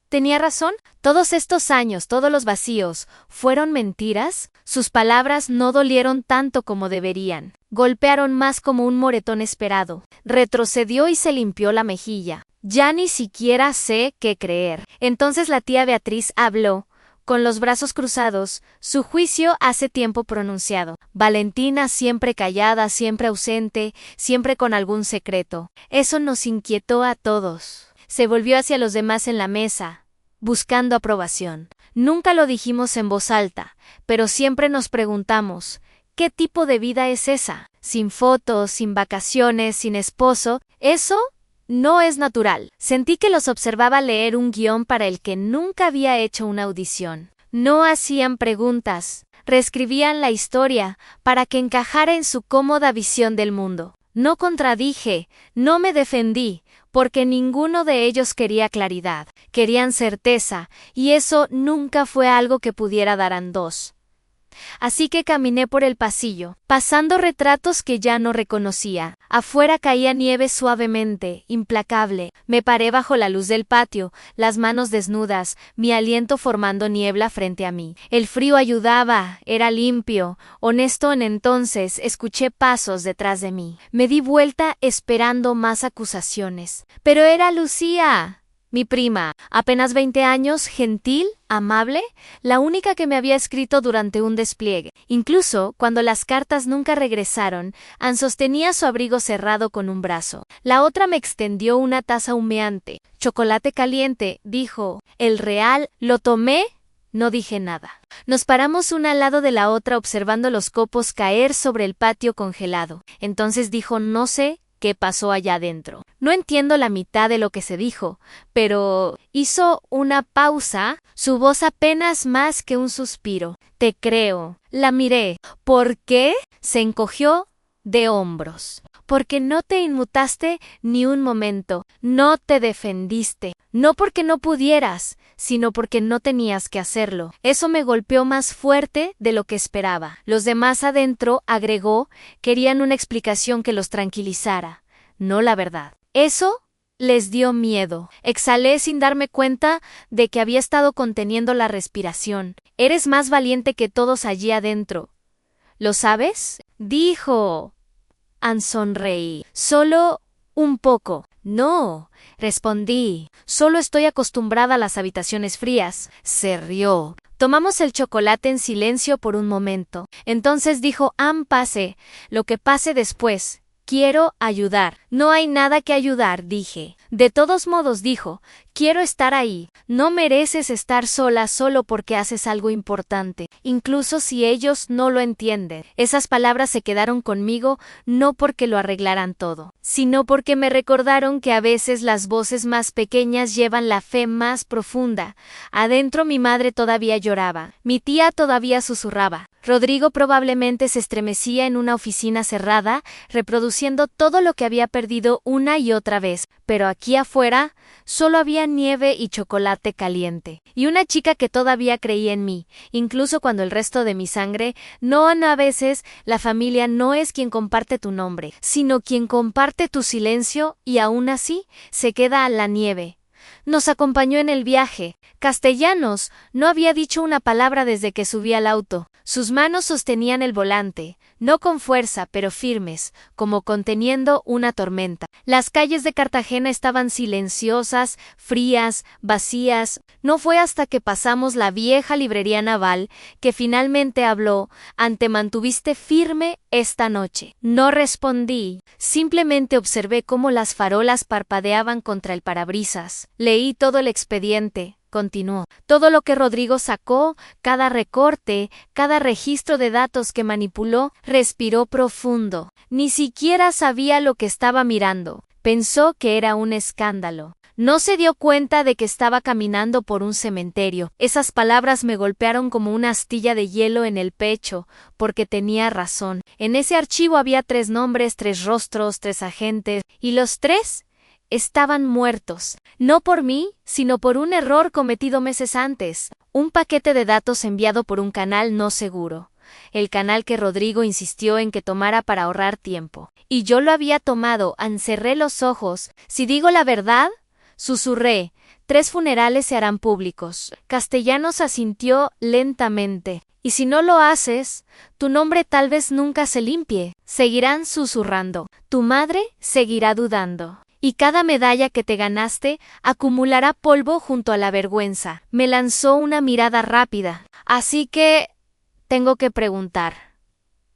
¿Tenía razón? Todos estos años, todos los vacíos, ¿fueron mentiras? Sus palabras no dolieron tanto como deberían. Golpearon más como un moretón esperado. Retrocedió y se limpió la mejilla. Ya ni siquiera sé qué creer. Entonces la tía Beatriz habló, con los brazos cruzados, su juicio hace tiempo pronunciado. Valentina siempre callada, siempre ausente, siempre con algún secreto. Eso nos inquietó a todos. Se volvió hacia los demás en la mesa, buscando aprobación. Nunca lo dijimos en voz alta, pero siempre nos preguntamos, ¿qué tipo de vida es esa? Sin fotos, sin vacaciones, sin esposo. Eso no es natural. Sentí que los observaba leer un guión para el que nunca había hecho una audición. No hacían preguntas, reescribían la historia para que encajara en su cómoda visión del mundo. No contradije, no me defendí, porque ninguno de ellos quería claridad, querían certeza, y eso nunca fue algo que pudiera dar dos. Así que caminé por el pasillo, pasando retratos que ya no reconocía. Afuera caía nieve suavemente, implacable. Me paré bajo la luz del patio, las manos desnudas, mi aliento formando niebla frente a mí. El frío ayudaba, era limpio. Honesto en entonces, escuché pasos detrás de mí. Me di vuelta esperando más acusaciones. Pero era Lucía, mi prima, apenas 20 años, gentil, amable, la única que me había escrito durante un despliegue. Incluso, cuando las cartas nunca regresaron, Ann sostenía su abrigo cerrado con un brazo. La otra me extendió una taza humeante. «Chocolate caliente», dijo. «El real». Lo tomé. No dije nada. Nos paramos una al lado de la otra observando los copos caer sobre el patio congelado. Entonces dijo, no sé qué pasó allá adentro. No entiendo la mitad de lo que se dijo, pero hizo una pausa, su voz apenas más que un suspiro. Te creo. La miré. ¿Por qué? Se encogió de hombros. Porque no te inmutaste ni un momento, no te defendiste, no porque no pudieras, sino porque no tenías que hacerlo. Eso me golpeó más fuerte de lo que esperaba. Los demás adentro, agregó, querían una explicación que los tranquilizara, no la verdad. Eso les dio miedo. Exhalé sin darme cuenta de que había estado conteniendo la respiración. Eres más valiente que todos allí adentro. ¿Lo sabes? Dijo. Ann sonreí. Solo un poco. No, respondí. Solo estoy acostumbrada a las habitaciones frías. Se rió. Tomamos el chocolate en silencio por un momento. Entonces dijo, Ann, pase, lo que pase después. Quiero ayudar. No hay nada que ayudar, dije. De todos modos, dijo, quiero estar ahí. No mereces estar sola solo porque haces algo importante, incluso si ellos no lo entienden. Esas palabras se quedaron conmigo no porque lo arreglaran todo, sino porque me recordaron que a veces las voces más pequeñas llevan la fe más profunda. Adentro mi madre todavía lloraba, mi tía todavía susurraba. Rodrigo probablemente se estremecía en una oficina cerrada, reproduciendo todo lo que había perdido una y otra vez, pero aquí afuera solo había nieve y chocolate caliente. Y una chica que todavía creía en mí, incluso cuando el resto de mi sangre, no, a veces, la familia no es quien comparte tu nombre, sino quien comparte tu silencio y aún así se queda a la nieve. Nos acompañó en el viaje. Castellanos no había dicho una palabra desde que subí al auto. Sus manos sostenían el volante, no con fuerza, pero firmes, como conteniendo una tormenta. Las calles de Cartagena estaban silenciosas, frías, vacías. No fue hasta que pasamos la vieja librería naval que finalmente habló: «¿Te mantuviste firme esta noche?». No respondí, simplemente observé cómo las farolas parpadeaban contra el parabrisas. Leí todo el expediente. Continuó. Todo lo que Rodrigo sacó, cada recorte, cada registro de datos que manipuló. Respiró profundo. Ni siquiera sabía lo que estaba mirando. Pensó que era un escándalo. No se dio cuenta de que estaba caminando por un cementerio. Esas palabras me golpearon como una astilla de hielo en el pecho, porque tenía razón. En ese archivo había 3 nombres, 3 rostros, 3 agentes, y los 3 estaban muertos, no por mí, sino por un error cometido meses antes, un paquete de datos enviado por un canal no seguro, el canal que Rodrigo insistió en que tomara para ahorrar tiempo. Y yo lo había tomado. Encerré los ojos. Si digo la verdad, susurré, 3 funerales se harán públicos. Castellanos asintió lentamente. Y si no lo haces, tu nombre tal vez nunca se limpie. Seguirán susurrando. Tu madre seguirá dudando. Y cada medalla que te ganaste acumulará polvo junto a la vergüenza. Me lanzó una mirada rápida. Así que tengo que preguntar.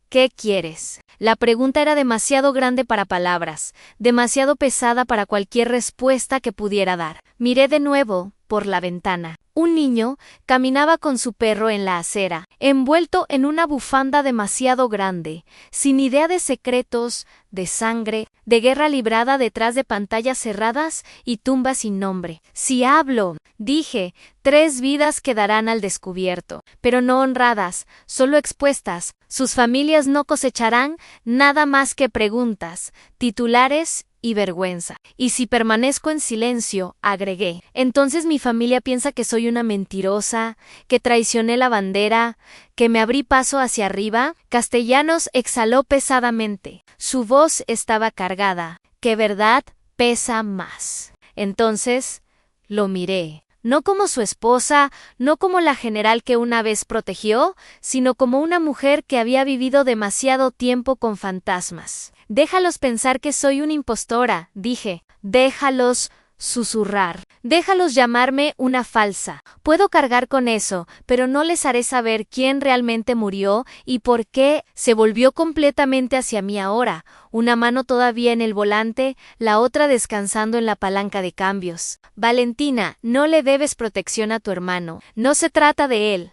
¿Qué quieres? La pregunta era demasiado grande para palabras, demasiado pesada para cualquier respuesta que pudiera dar. Miré de nuevo por la ventana. Un niño caminaba con su perro en la acera, envuelto en una bufanda demasiado grande, sin idea de secretos, de sangre, de guerra librada detrás de pantallas cerradas y tumbas sin nombre. Si hablo, dije, 3 vidas quedarán al descubierto, pero no honradas, solo expuestas. Sus familias no cosecharán nada más que preguntas, titulares y vergüenza. Y si permanezco en silencio, agregué, entonces mi familia piensa que soy una mentirosa, que traicioné la bandera, que me abrí paso hacia arriba. Castellanos exhaló pesadamente. Su voz estaba cargada. ¿Qué verdad pesa más? Entonces lo miré. No como su esposa, no como la general que una vez protegió, sino como una mujer que había vivido demasiado tiempo con fantasmas. Déjalos pensar que soy una impostora, dije. Déjalos susurrar. Déjalos llamarme una falsa. Puedo cargar con eso, pero no les haré saber quién realmente murió y por qué. Se volvió completamente hacia mí ahora, una mano todavía en el volante, la otra descansando en la palanca de cambios. Valentina, no le debes protección a tu hermano. No se trata de él.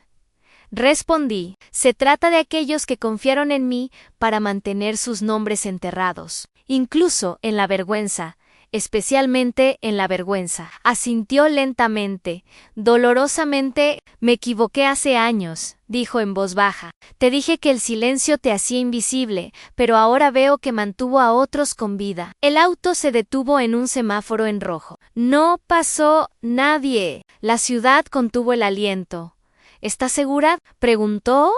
Respondí, se trata de aquellos que confiaron en mí para mantener sus nombres enterrados, incluso en la vergüenza. Especialmente en la vergüenza. Asintió lentamente, dolorosamente. Me equivoqué hace años, dijo en voz baja. Te dije que el silencio te hacía invisible, pero ahora veo que mantuvo a otros con vida. El auto se detuvo en un semáforo en rojo. No pasó nadie. La ciudad contuvo el aliento. ¿Estás segura?, preguntó.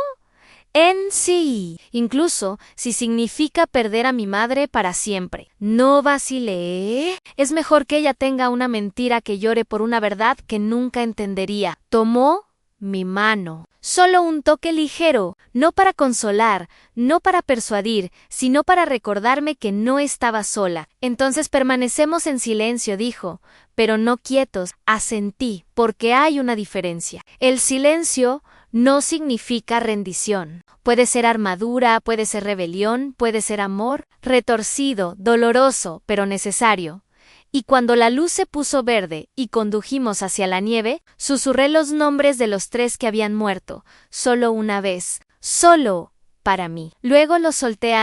Sí, incluso si significa perder a mi madre para siempre. No vacilé. Es mejor que ella tenga una mentira que llore por una verdad que nunca entendería. Tomó mi mano. Solo un toque ligero, no para consolar, no para persuadir, sino para recordarme que no estaba sola. Entonces permanecemos en silencio, dijo, pero no quietos. Asentí, porque hay una diferencia. El silencio no significa rendición. Puede ser armadura, puede ser rebelión, puede ser amor, retorcido, doloroso, pero necesario. Y cuando la luz se puso verde y condujimos hacia la nieve, susurré los nombres de los 3 que habían muerto, solo una vez, solo para mí. Luego los solté.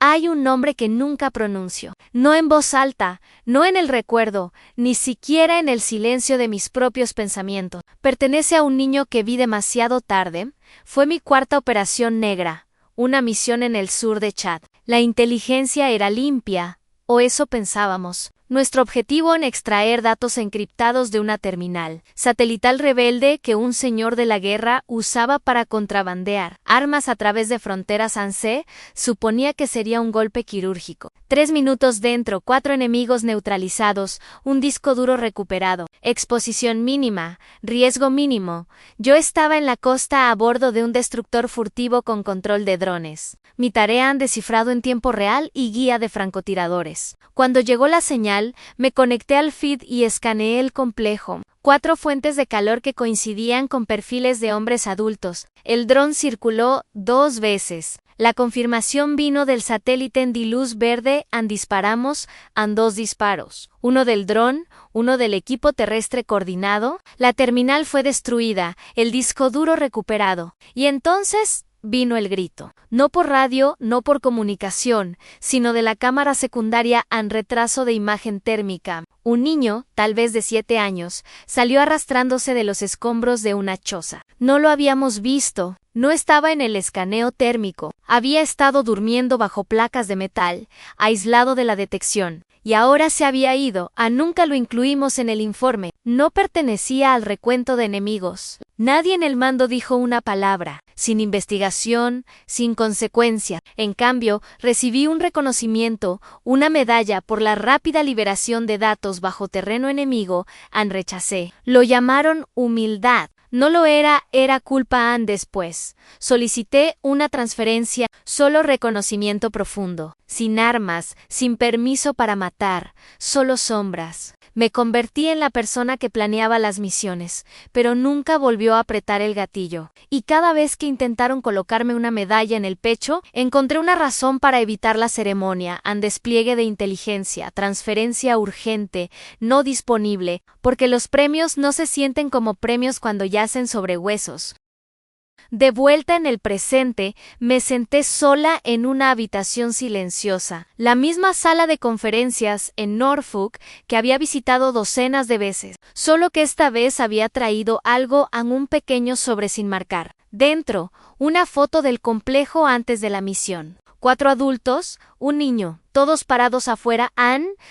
Hay un nombre que nunca pronuncio, no en voz alta, no en el recuerdo, ni siquiera en el silencio de mis propios pensamientos. Pertenece a un niño que vi demasiado tarde. Fue mi 4ª operación negra, una misión en el sur de Chad. La inteligencia era limpia, o eso pensábamos. Nuestro objetivo en extraer datos encriptados de una terminal satelital rebelde que un señor de la guerra usaba para contrabandear armas a través de fronteras ANSE, suponía que sería un golpe quirúrgico. 3 minutos dentro, 4 enemigos neutralizados, un disco duro recuperado, exposición mínima, riesgo mínimo. Yo estaba en la costa a bordo de un destructor furtivo con control de drones. Mi tarea han descifrado en tiempo real y guía de francotiradores. Cuando llegó la señal, me conecté al feed y escaneé el complejo. 4 fuentes de calor que coincidían con perfiles de hombres adultos. El dron circuló 2 veces. La confirmación vino del satélite en luz verde. Disparamos en 2 disparos. Uno del dron, uno del equipo terrestre coordinado. La terminal fue destruida, el disco duro recuperado. Y entonces vino el grito. No por radio, no por comunicación, sino de la cámara secundaria en retraso de imagen térmica. Un niño, tal vez de 7 años, salió arrastrándose de los escombros de una choza. No lo habíamos visto. No estaba en el escaneo térmico. Había estado durmiendo bajo placas de metal, aislado de la detección. Y ahora se había ido. Nunca lo incluimos en el informe. No pertenecía al recuento de enemigos. Nadie en el mando dijo una palabra. Sin investigación, sin consecuencia. En cambio, recibí un reconocimiento, una medalla por la rápida liberación de datos bajo terreno enemigo. Rechacé. Lo llamaron humildad. No lo era culpa después. Solicité una transferencia, solo reconocimiento profundo. Sin armas, sin permiso para matar, solo sombras. Me convertí en la persona que planeaba las misiones, pero nunca volvió a apretar el gatillo. Y cada vez que intentaron colocarme una medalla en el pecho, encontré una razón para evitar la ceremonia, despliegue de inteligencia, transferencia urgente, no disponible, porque los premios no se sienten como premios cuando yacen sobre huesos. De vuelta en el presente, me senté sola en una habitación silenciosa, la misma sala de conferencias en Norfolk que había visitado docenas de veces, solo que esta vez había traído algo en un pequeño sobre sin marcar. Dentro, una foto del complejo antes de la misión. 4 adultos, un niño, todos parados afuera.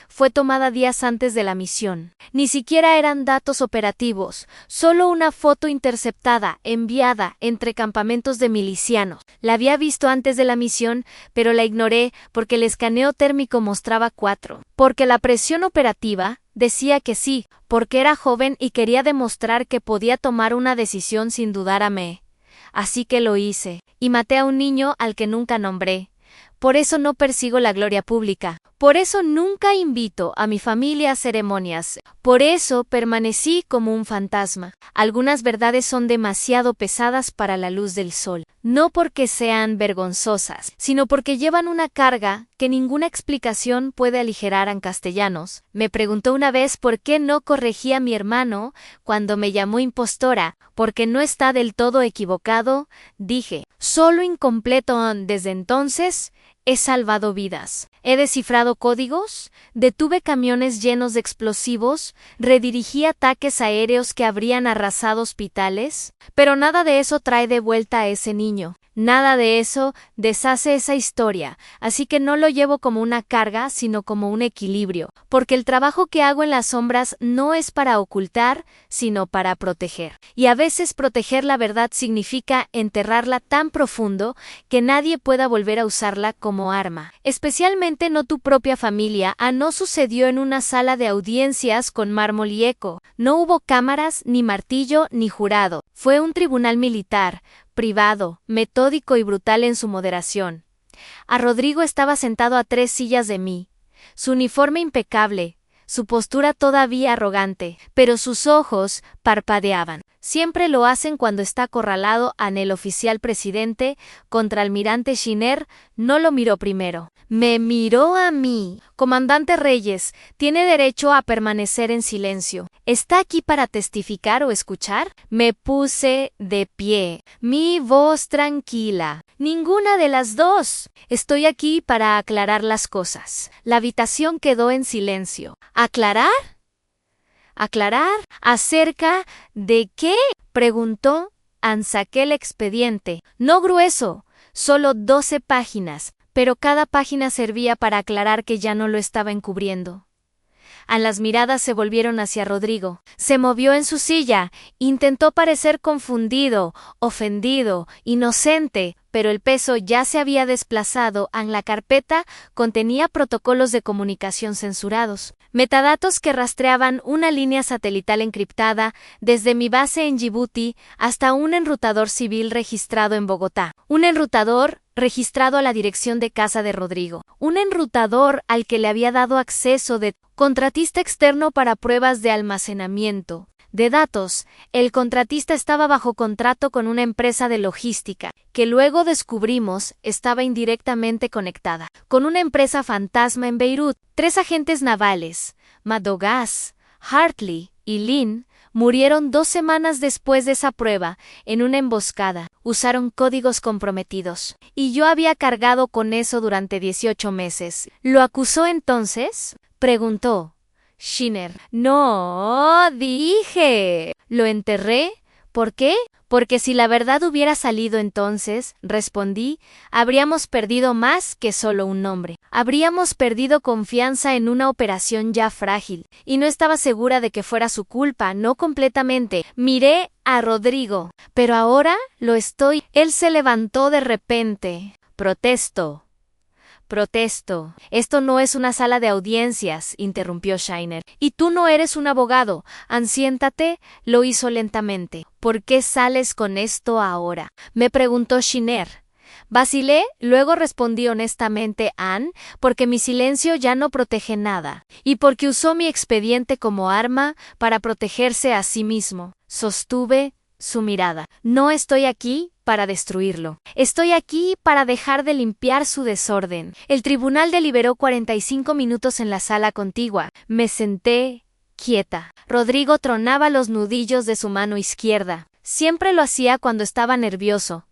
Fue tomada días antes de la misión. Ni siquiera eran datos operativos, solo una foto interceptada, enviada entre campamentos de milicianos. La había visto antes de la misión, pero la ignoré porque el escaneo térmico mostraba 4. Porque la presión operativa decía que sí, porque era joven y quería demostrar que podía tomar una decisión sin dudar. Así que lo hice, y maté a un niño al que nunca nombré. Por eso no persigo la gloria pública. Por eso nunca invito a mi familia a ceremonias. Por eso permanecí como un fantasma. Algunas verdades son demasiado pesadas para la luz del sol. No porque sean vergonzosas, sino porque llevan una carga que ninguna explicación puede aligerar. Castellanos me preguntó una vez por qué no corregí a mi hermano cuando me llamó impostora. Porque no está del todo equivocado, dije. Solo incompleto. Desde entonces, he salvado vidas. He descifrado códigos, detuve camiones llenos de explosivos, redirigí ataques aéreos que habrían arrasado hospitales, pero nada de eso trae de vuelta a ese niño. Nada de eso deshace esa historia, así que no lo llevo como una carga, sino como un equilibrio, porque el trabajo que hago en las sombras no es para ocultar, sino para proteger. Y a veces proteger la verdad significa enterrarla tan profundo que nadie pueda volver a usarla como arma. Especialmente no tu propia familia. No sucedió en una sala de audiencias con mármol y eco. No hubo cámaras, ni martillo, ni jurado. Fue un tribunal militar, privado, metódico y brutal en su moderación. Rodrigo estaba sentado a 3 sillas de mí. Su uniforme impecable, su postura todavía arrogante, pero sus ojos parpadeaban. Siempre lo hacen cuando está acorralado. El oficial presidente, contraalmirante Schneider, no lo miró primero. Me miró a mí. Comandante Reyes, tiene derecho a permanecer en silencio. ¿Está aquí para testificar o escuchar? Me puse de pie. Mi voz tranquila. Ninguna de las dos. Estoy aquí para aclarar las cosas. La habitación quedó en silencio. ¿Aclarar? ¿Aclarar? ¿Acerca de qué? Preguntó. Saqué el expediente. No grueso, solo 12 páginas, pero cada página servía para aclarar que ya no lo estaba encubriendo. Las miradas se volvieron hacia Rodrigo. Se movió en su silla, intentó parecer confundido, ofendido, inocente, pero el peso ya se había desplazado. La carpeta contenía protocolos de comunicación censurados, metadatos que rastreaban una línea satelital encriptada desde mi base en Djibouti hasta un enrutador civil registrado en Bogotá. Un enrutador registrado a la dirección de casa de Rodrigo. Un enrutador al que le había dado acceso de contratista externo para pruebas de almacenamiento de datos. El contratista estaba bajo contrato con una empresa de logística, que luego descubrimos estaba indirectamente conectada con una empresa fantasma en Beirut. 3 agentes navales, Madogas, Hartley y Lynn, murieron 2 semanas después de esa prueba, en una emboscada. Usaron códigos comprometidos. Y yo había cargado con eso durante 18 meses. ¿Lo acusó entonces?, preguntó Shiner. No, dije. ¿Lo enterré? ¿Por qué? Porque si la verdad hubiera salido entonces, respondí, habríamos perdido más que solo un nombre. Habríamos perdido confianza en una operación ya frágil, y no estaba segura de que fuera su culpa, no completamente. Miré a Rodrigo. Pero ahora lo estoy. Él se levantó de repente. Protesto. Esto no es una sala de audiencias, interrumpió Shiner. Y tú no eres un abogado. Siéntate, lo hizo lentamente. ¿Por qué sales con esto ahora?, me preguntó Shiner. Vacilé, luego respondí honestamente, porque mi silencio ya no protege nada, y porque usó mi expediente como arma para protegerse a sí mismo. Sostuve su mirada. No estoy aquí para destruirlo. Estoy aquí para dejar de limpiar su desorden. El tribunal deliberó 45 minutos en la sala contigua. Me senté quieta. Rodrigo tronaba los nudillos de su mano izquierda. Siempre lo hacía cuando estaba nervioso.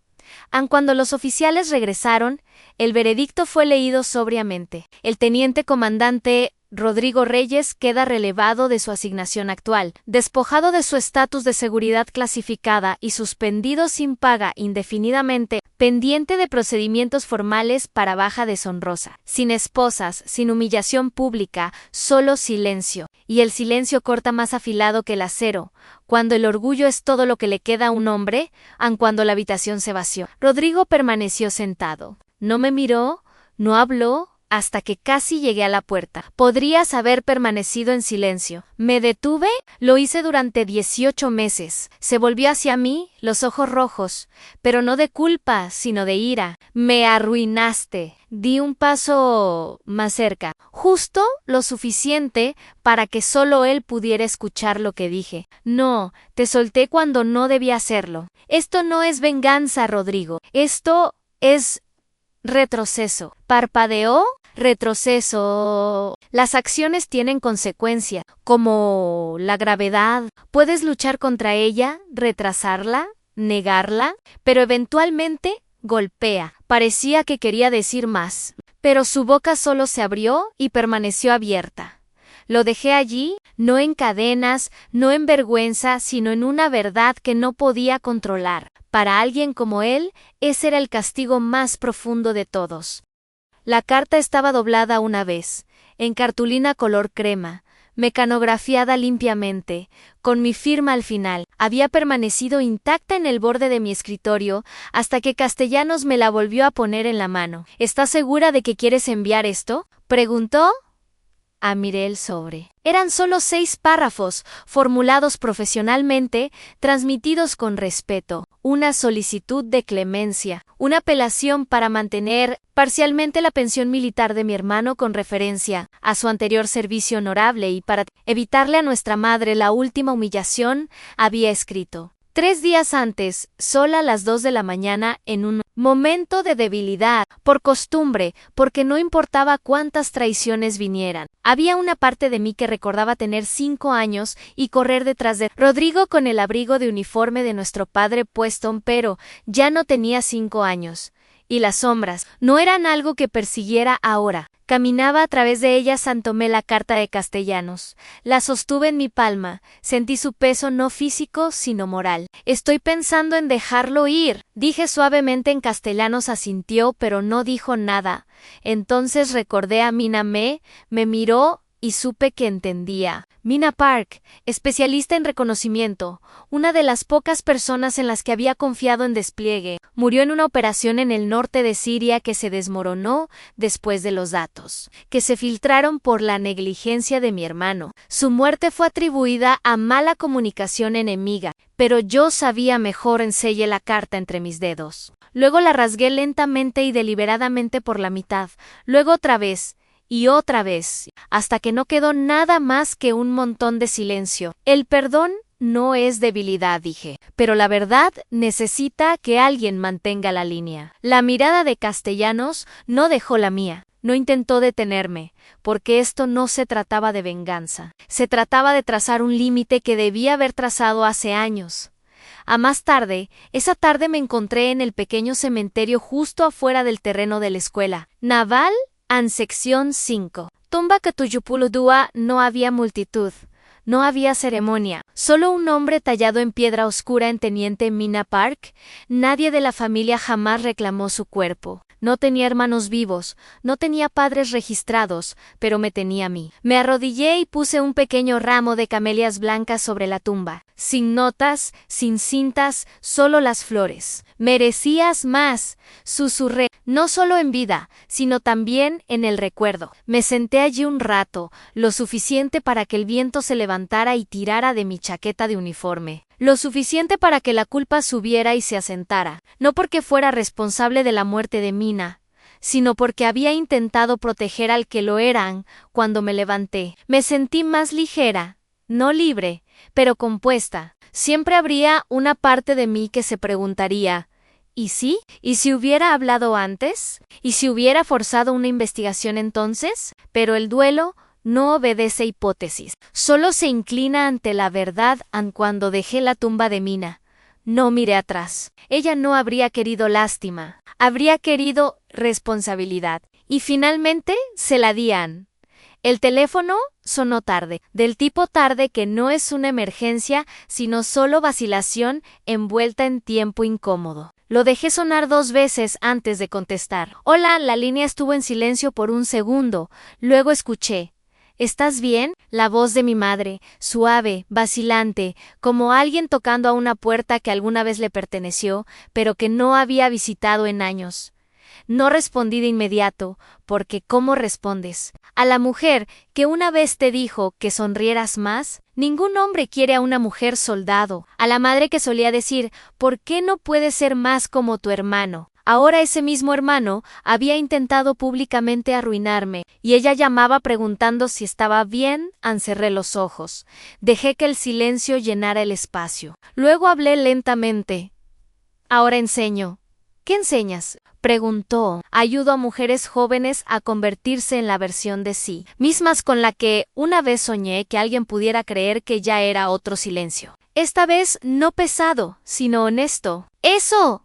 Cuando los oficiales regresaron, el veredicto fue leído sobriamente. El teniente comandante Rodrigo Reyes queda relevado de su asignación actual, despojado de su estatus de seguridad clasificada y suspendido sin paga indefinidamente, pendiente de procedimientos formales para baja deshonrosa, sin esposas, sin humillación pública, solo silencio. Y el silencio corta más afilado que el acero, cuando el orgullo es todo lo que le queda a un hombre, cuando la habitación se vació. Rodrigo permaneció sentado. No me miró, no habló, hasta que casi llegué a la puerta. Podrías haber permanecido en silencio. ¿Me detuve? Lo hice durante 18 meses. Se volvió hacia mí, los ojos rojos, pero no de culpa, sino de ira. Me arruinaste. Di un paso más cerca, justo lo suficiente para que solo él pudiera escuchar lo que dije. No, te solté cuando no debía hacerlo. Esto no es venganza, Rodrigo. Esto es retroceso. Parpadeó. Retroceso. Las acciones tienen consecuencia, como la gravedad. Puedes luchar contra ella, retrasarla, negarla, pero eventualmente golpea. Parecía que quería decir más, pero su boca solo se abrió y permaneció abierta. Lo dejé allí, no en cadenas, no en vergüenza, sino en una verdad que no podía controlar. Para alguien como él, ese era el castigo más profundo de todos. La carta estaba doblada una vez, en cartulina color crema, mecanografiada limpiamente, con mi firma al final. Había permanecido intacta en el borde de mi escritorio hasta que Castellanos me la volvió a poner en la mano. ¿Estás segura de que quieres enviar esto?, preguntó. Miré el sobre. Eran solo 6 párrafos, formulados profesionalmente, transmitidos con respeto. Una solicitud de clemencia, una apelación para mantener parcialmente la pensión militar de mi hermano con referencia a su anterior servicio honorable y para evitarle a nuestra madre la última humillación, había escrito. 3 días antes, sola a las 2 de la mañana, en un momento de debilidad, por costumbre, porque no importaba cuántas traiciones vinieran. Había una parte de mí que recordaba tener 5 años y correr detrás de Rodrigo con el abrigo de uniforme de nuestro padre puesto, pero ya no tenía 5 años. Y las sombras no eran algo que persiguiera ahora. Caminaba a través de ellas. Tomé la carta de Castellanos. La sostuve en mi palma. Sentí su peso no físico, sino moral. Estoy pensando en dejarlo ir, dije suavemente. En Castellanos asintió, pero no dijo nada. Entonces recordé a Mina me miró y supe que entendía. Mina Park, especialista en reconocimiento, una de las pocas personas en las que había confiado en despliegue, murió en una operación en el norte de Siria que se desmoronó después de los datos que se filtraron por la negligencia de mi hermano. Su muerte fue atribuida a mala comunicación enemiga, pero yo sabía mejor. Ensellé la carta entre mis dedos. Luego la rasgué lentamente y deliberadamente por la mitad, luego otra vez, y otra vez, hasta que no quedó nada más que un montón de silencio. El perdón no es debilidad, dije, pero la verdad necesita que alguien mantenga la línea. La mirada de Castellanos no dejó la mía. No intentó detenerme, porque esto no se trataba de venganza. Se trataba de trazar un límite que debía haber trazado hace años. A más tarde, esa tarde me encontré en el pequeño cementerio justo afuera del terreno de la escuela naval, en sección 5. Tumba Catuyupuludúa. No había multitud, no había ceremonia, solo un hombre tallado en piedra oscura en Teniente Mina Park. Nadie de la familia jamás reclamó su cuerpo. No tenía hermanos vivos, no tenía padres registrados, pero me tenía a mí. Me arrodillé y puse un pequeño ramo de camelias blancas sobre la tumba. Sin notas, sin cintas, solo las flores. Merecías más, susurré, no solo en vida, sino también en el recuerdo. Me senté allí un rato, lo suficiente para que el viento se levantara y tirara de mi chaqueta de uniforme. Lo suficiente para que la culpa subiera y se asentara, no porque fuera responsable de la muerte de Mina, sino porque había intentado proteger al que lo eran. Cuando me levanté, me sentí más ligera, no libre, pero compuesta. Siempre habría una parte de mí que se preguntaría, ¿y sí? ¿Y si hubiera hablado antes? ¿Y si hubiera forzado una investigación entonces? Pero el duelo no obedece hipótesis, solo se inclina ante la verdad. Cuando dejé la tumba de Mina, no miré atrás. Ella no habría querido lástima, habría querido responsabilidad. Y finalmente se la di a Ann. El teléfono sonó tarde, del tipo tarde que no es una emergencia, sino solo vacilación envuelta en tiempo incómodo. Lo dejé sonar 2 veces antes de contestar. Hola, la línea estuvo en silencio por un segundo, luego escuché. ¿Estás bien? La voz de mi madre, suave, vacilante, como alguien tocando a una puerta que alguna vez le perteneció, pero que no había visitado en años. No respondí de inmediato, porque ¿cómo respondes? A la mujer que una vez te dijo que sonrieras más. Ningún hombre quiere a una mujer soldado. A la madre que solía decir, ¿por qué no puedes ser más como tu hermano? Ahora ese mismo hermano había intentado públicamente arruinarme, y ella llamaba preguntando si estaba bien. Cerré los ojos. Dejé que el silencio llenara el espacio. Luego hablé lentamente. Ahora enseño. ¿Qué enseñas? Preguntó. Ayudo a mujeres jóvenes a convertirse en la versión de sí mismas con la que una vez soñé que alguien pudiera creer que ya era. Otro silencio. Esta vez no pesado, sino honesto. ¡Eso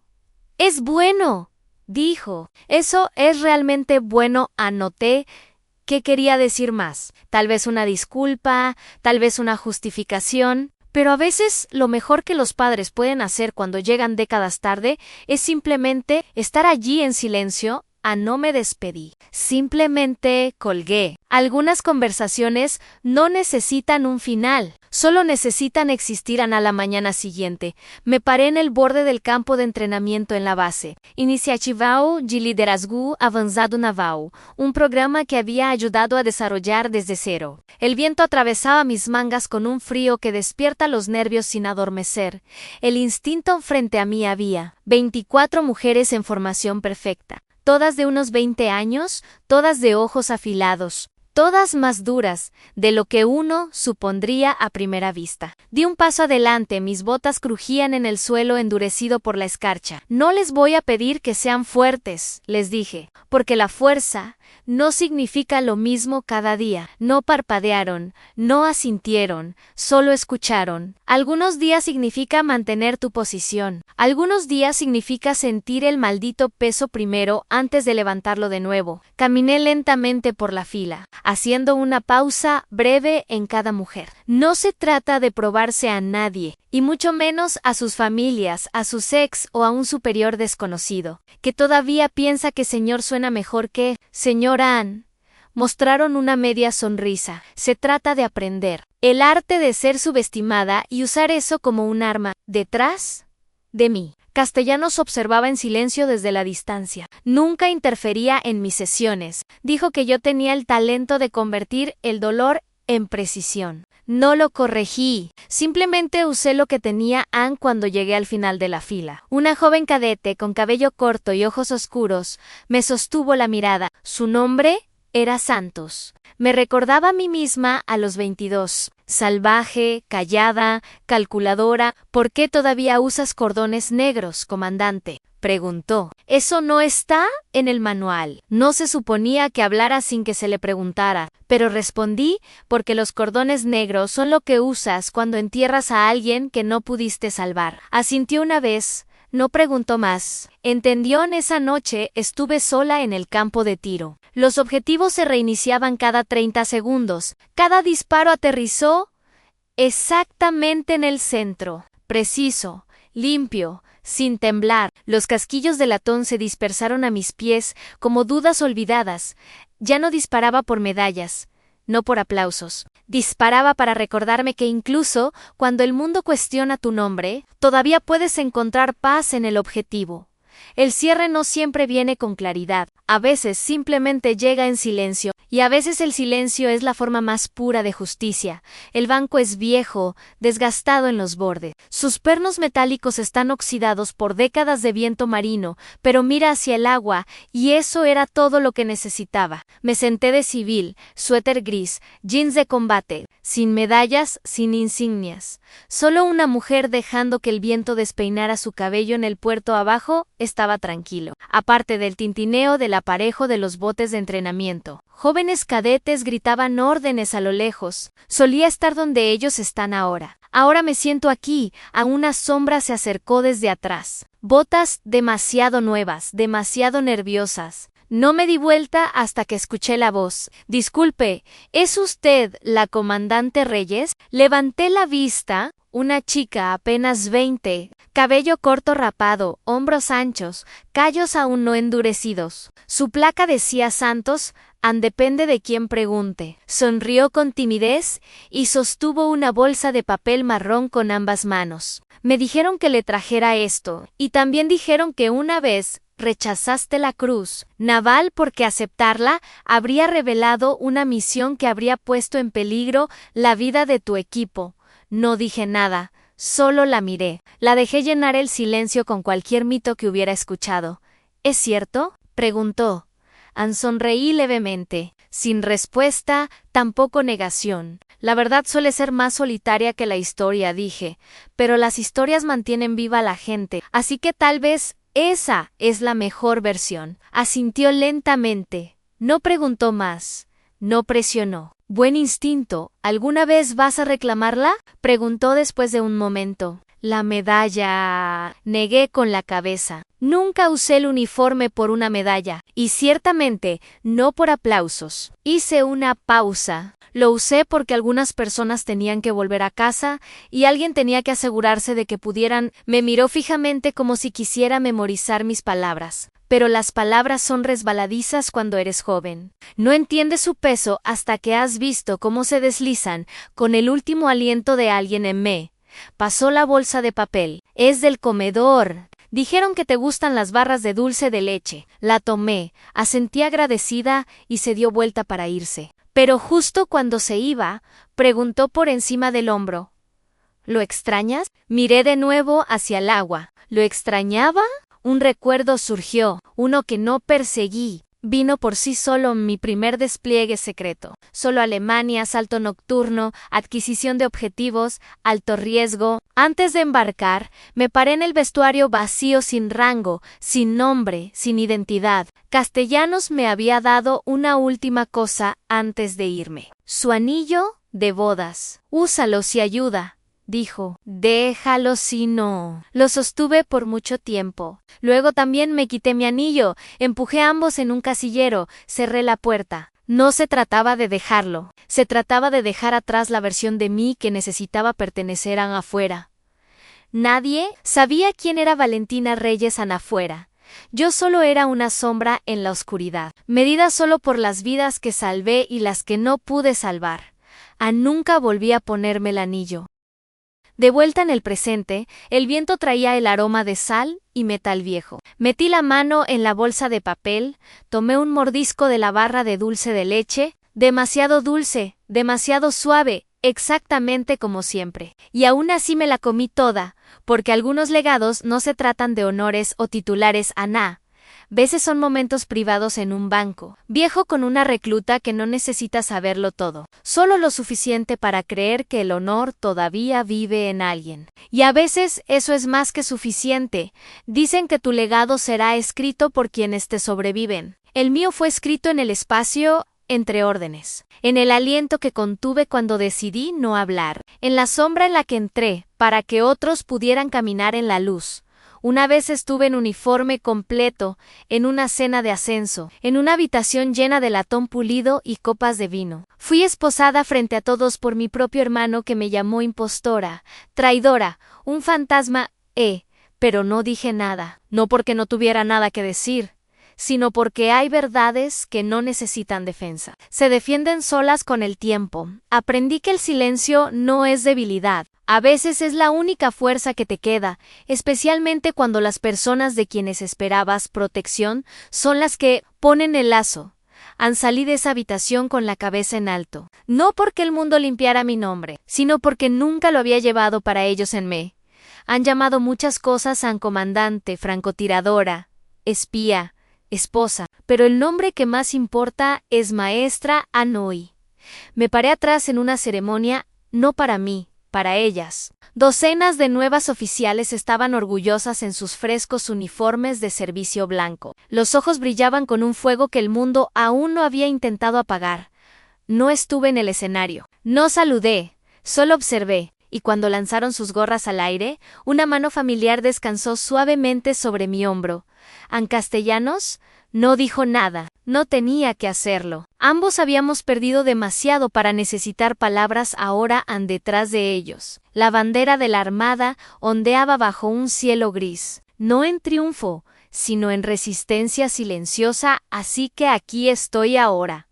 es bueno!, dijo. Eso es realmente bueno. Anoté. ¿Qué quería decir más? Tal vez una disculpa, tal vez una justificación. Pero a veces lo mejor que los padres pueden hacer cuando llegan décadas tarde es simplemente estar allí en silencio. No me despedí. Simplemente colgué. Algunas conversaciones no necesitan un final, solo necesitan existir. A la mañana siguiente, me paré en el borde del campo de entrenamiento en la base. Iniciativa de Liderazgo Avanzado Naval, un programa que había ayudado a desarrollar desde cero. El viento atravesaba mis mangas con un frío que despierta los nervios sin adormecer. El instinto. Frente a mí había 24 mujeres en formación perfecta. Todas de unos 20 años, todas de ojos afilados, todas más duras de lo que uno supondría a primera vista. Di un paso adelante, mis botas crujían en el suelo endurecido por la escarcha. No les voy a pedir que sean fuertes, les dije, porque la fuerza no significa lo mismo cada día. No parpadearon, no asintieron, solo escucharon. Algunos días significa mantener tu posición. Algunos días significa sentir el maldito peso primero antes de levantarlo de nuevo. Caminé lentamente por la fila, haciendo una pausa breve en cada mujer. No se trata de probarse a nadie, y mucho menos a sus familias, a sus ex o a un superior desconocido, que todavía piensa que señor suena mejor que señor Ann. mostraron una media sonrisa. Se trata de aprender el arte de ser subestimada y usar eso como un arma. Detrás de mí, Castellanos observaba en silencio desde la distancia. Nunca interfería en mis sesiones. Dijo que yo tenía el talento de convertir el dolor en precisión. No lo corregí. Simplemente usé lo que tenía Anne cuando llegué al final de la fila. Una joven cadete con cabello corto y ojos oscuros me sostuvo la mirada. Su nombre era Santos. Me recordaba a mí misma a los 22. Salvaje, callada, calculadora. ¿Por qué todavía usas cordones negros, comandante?, preguntó. Eso no está en el manual. No se suponía que hablara sin que se le preguntara, pero respondí porque los cordones negros son lo que usas cuando entierras a alguien que no pudiste salvar. Asintió una vez. No preguntó más. Entendió. En esa noche estuve sola en el campo de tiro. Los objetivos se reiniciaban cada 30 segundos. Cada disparo aterrizó exactamente en el centro. Preciso, limpio, sin temblar. Los casquillos de latón se dispersaron a mis pies como dudas olvidadas. Ya no disparaba por medallas, no por aplausos. Disparaba para recordarme que incluso cuando el mundo cuestiona tu nombre, todavía puedes encontrar paz en el objetivo. El cierre no siempre viene con claridad. A veces simplemente llega en silencio, y a veces el silencio es la forma más pura de justicia. El banco es viejo, desgastado en los bordes. Sus pernos metálicos están oxidados por décadas de viento marino, pero mira hacia el agua, y eso era todo lo que necesitaba. Me senté de civil, suéter gris, jeans de combate, sin medallas, sin insignias. Solo una mujer dejando que el viento despeinara su cabello en el puerto abajo estaba tranquilo. Aparte del tintineo del aparejo de los botes de entrenamiento, jóvenes cadetes gritaban órdenes a lo lejos. Solía estar donde ellos están ahora. Ahora me siento aquí. A una sombra se acercó desde atrás. Botas demasiado nuevas, demasiado nerviosas. No me di vuelta hasta que escuché la voz. Disculpe, ¿es usted la comandante Reyes? Levanté la vista. Una chica apenas 20, cabello corto rapado, hombros anchos, callos aún no endurecidos. Su placa decía Santos, depende de quién pregunte. Sonrió con timidez y sostuvo una bolsa de papel marrón con ambas manos. Me dijeron que le trajera esto, y también dijeron que una vez rechazaste la cruz naval porque aceptarla habría revelado una misión que habría puesto en peligro la vida de tu equipo. No dije nada, solo la miré. La dejé llenar el silencio con cualquier mito que hubiera escuchado. ¿Es cierto?, preguntó. Sonreí levemente. Sin respuesta, tampoco negación. La verdad suele ser más solitaria que la historia, dije. Pero las historias mantienen viva a la gente, así que tal vez esa es la mejor versión. Asintió lentamente. No preguntó más. No presionó. Buen instinto. ¿Alguna vez vas a reclamarla?, preguntó después de un momento. La medalla. Negué con la cabeza. Nunca usé el uniforme por una medalla, y ciertamente no por aplausos. Hice una pausa. Lo usé porque algunas personas tenían que volver a casa, y alguien tenía que asegurarse de que pudieran. Me miró fijamente como si quisiera memorizar mis palabras. Pero las palabras son resbaladizas cuando eres joven. No entiendes su peso hasta que has visto cómo se deslizan con el último aliento de alguien en mí. Pasó la bolsa de papel. Es del comedor. Dijeron que te gustan las barras de dulce de leche. La tomé, asentí agradecida y se dio vuelta para irse. Pero justo cuando se iba, preguntó por encima del hombro. ¿Lo extrañas? Miré de nuevo hacia el agua. ¿Lo extrañaba? Un recuerdo surgió, uno que no perseguí. Vino por sí solo mi primer despliegue secreto. Solo Alemania, salto nocturno, adquisición de objetivos, alto riesgo. Antes de embarcar, me paré en el vestuario vacío, sin rango, sin nombre, sin identidad. Castellanos me había dado una última cosa antes de irme. Su anillo de bodas. Úsalo si ayuda, dijo. Déjalo si no. Lo sostuve por mucho tiempo. Luego también me quité mi anillo, empujé ambos en un casillero, cerré la puerta. No se trataba de dejarlo, se trataba de dejar atrás la versión de mí que necesitaba pertenecer a afuera. Nadie sabía quién era Valentina Reyes afuera. Yo solo era una sombra en la oscuridad, medida solo por las vidas que salvé y las que no pude salvar. Nunca volví a ponerme el anillo. De vuelta en el presente, el viento traía el aroma de sal y metal viejo. Metí la mano en la bolsa de papel, tomé un mordisco de la barra de dulce de leche, demasiado dulce, demasiado suave, exactamente como siempre. Y aún así me la comí toda, porque algunos legados no se tratan de honores o titulares veces son momentos privados en un banco, viejo con una recluta que no necesita saberlo todo, solo lo suficiente para creer que el honor todavía vive en alguien. Y a veces eso es más que suficiente. Dicen que tu legado será escrito por quienes te sobreviven. El mío fue escrito en el espacio, entre órdenes, en el aliento que contuve cuando decidí no hablar, en la sombra en la que entré, para que otros pudieran caminar en la luz. Una vez estuve en uniforme completo, en una cena de ascenso, en una habitación llena de latón pulido y copas de vino. Fui esposada frente a todos por mi propio hermano que me llamó impostora, traidora, un fantasma, pero no dije nada, no porque no tuviera nada que decir, sino porque hay verdades que no necesitan defensa. Se defienden solas con el tiempo. Aprendí que el silencio no es debilidad. A veces es la única fuerza que te queda, especialmente cuando las personas de quienes esperabas protección son las que ponen el lazo. Salí de esa habitación con la cabeza en alto. No porque el mundo limpiara mi nombre, sino porque nunca lo había llevado para ellos en mí. Han llamado muchas cosas a comandante, francotiradora, espía, esposa, pero el nombre que más importa es maestra Anoi. Me paré atrás en una ceremonia, no para mí, para ellas. Docenas de nuevas oficiales estaban orgullosas en sus frescos uniformes de servicio blanco. Los ojos brillaban con un fuego que el mundo aún no había intentado apagar. No estuve en el escenario. No saludé, solo observé, y cuando lanzaron sus gorras al aire, una mano familiar descansó suavemente sobre mi hombro. En castellanos, no dijo nada, no tenía que hacerlo. Ambos habíamos perdido demasiado para necesitar palabras ahora detrás de ellos. La bandera de la armada ondeaba bajo un cielo gris, no en triunfo, sino en resistencia silenciosa, así que aquí estoy ahora.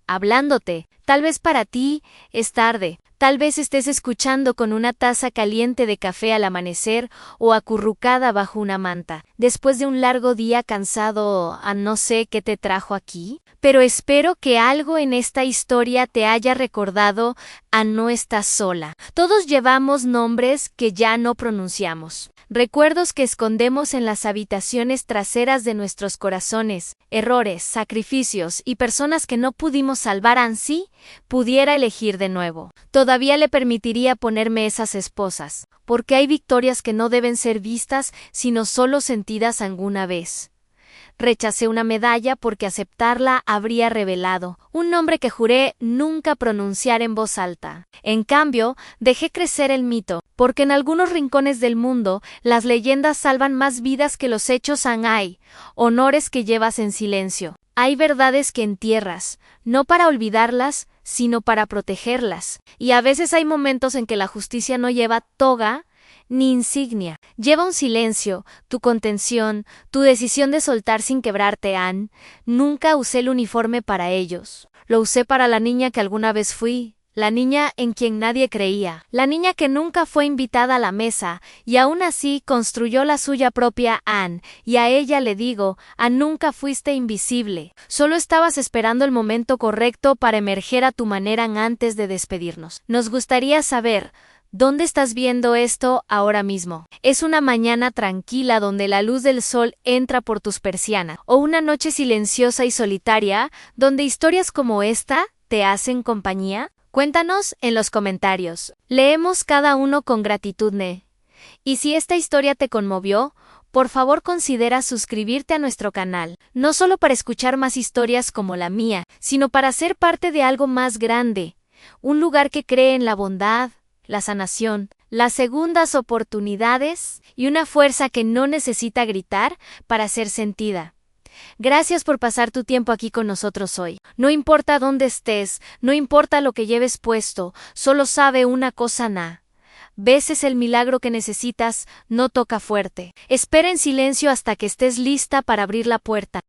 Hablándote, tal vez para ti es tarde. Tal vez estés escuchando con una taza caliente de café al amanecer o acurrucada bajo una manta, después de un largo día cansado no sé qué te trajo aquí, pero espero que algo en esta historia te haya recordado no estás sola. Todos llevamos nombres que ya no pronunciamos, recuerdos que escondemos en las habitaciones traseras de nuestros corazones, errores, sacrificios y personas que no pudimos salvar si pudiera elegir de nuevo. Todavía le permitiría ponerme esas esposas, porque hay victorias que no deben ser vistas sino solo sentidas alguna vez. Rechacé una medalla porque aceptarla habría revelado un nombre que juré nunca pronunciar en voz alta. En cambio, dejé crecer el mito, porque en algunos rincones del mundo las leyendas salvan más vidas que los hechos hay honores que llevas en silencio. Hay verdades que entierras, no para olvidarlas, sino para protegerlas. Y a veces hay momentos en que la justicia no lleva toga ni insignia. Lleva un silencio, tu contención, tu decisión de soltar sin quebrarte, Nunca usé el uniforme para ellos. Lo usé para la niña que alguna vez fui. La niña en quien nadie creía, la niña que nunca fue invitada a la mesa, y aún así construyó la suya propia, y a ella le digo, nunca fuiste invisible, solo estabas esperando el momento correcto para emerger a tu manera antes de despedirnos. Nos gustaría saber, ¿dónde estás viendo esto ahora mismo? ¿Es una mañana tranquila donde la luz del sol entra por tus persianas, o una noche silenciosa y solitaria, donde historias como esta te hacen compañía? Cuéntanos en los comentarios. Leemos cada uno con gratitud, Y si esta historia te conmovió, por favor considera suscribirte a nuestro canal, no solo para escuchar más historias como la mía, sino para ser parte de algo más grande, un lugar que cree en la bondad, la sanación, las segundas oportunidades y una fuerza que no necesita gritar para ser sentida. Gracias por pasar tu tiempo aquí con nosotros hoy. No importa dónde estés, no importa lo que lleves puesto, solo sabe una cosa, veces el milagro que necesitas no toca fuerte. Espera en silencio hasta que estés lista para abrir la puerta.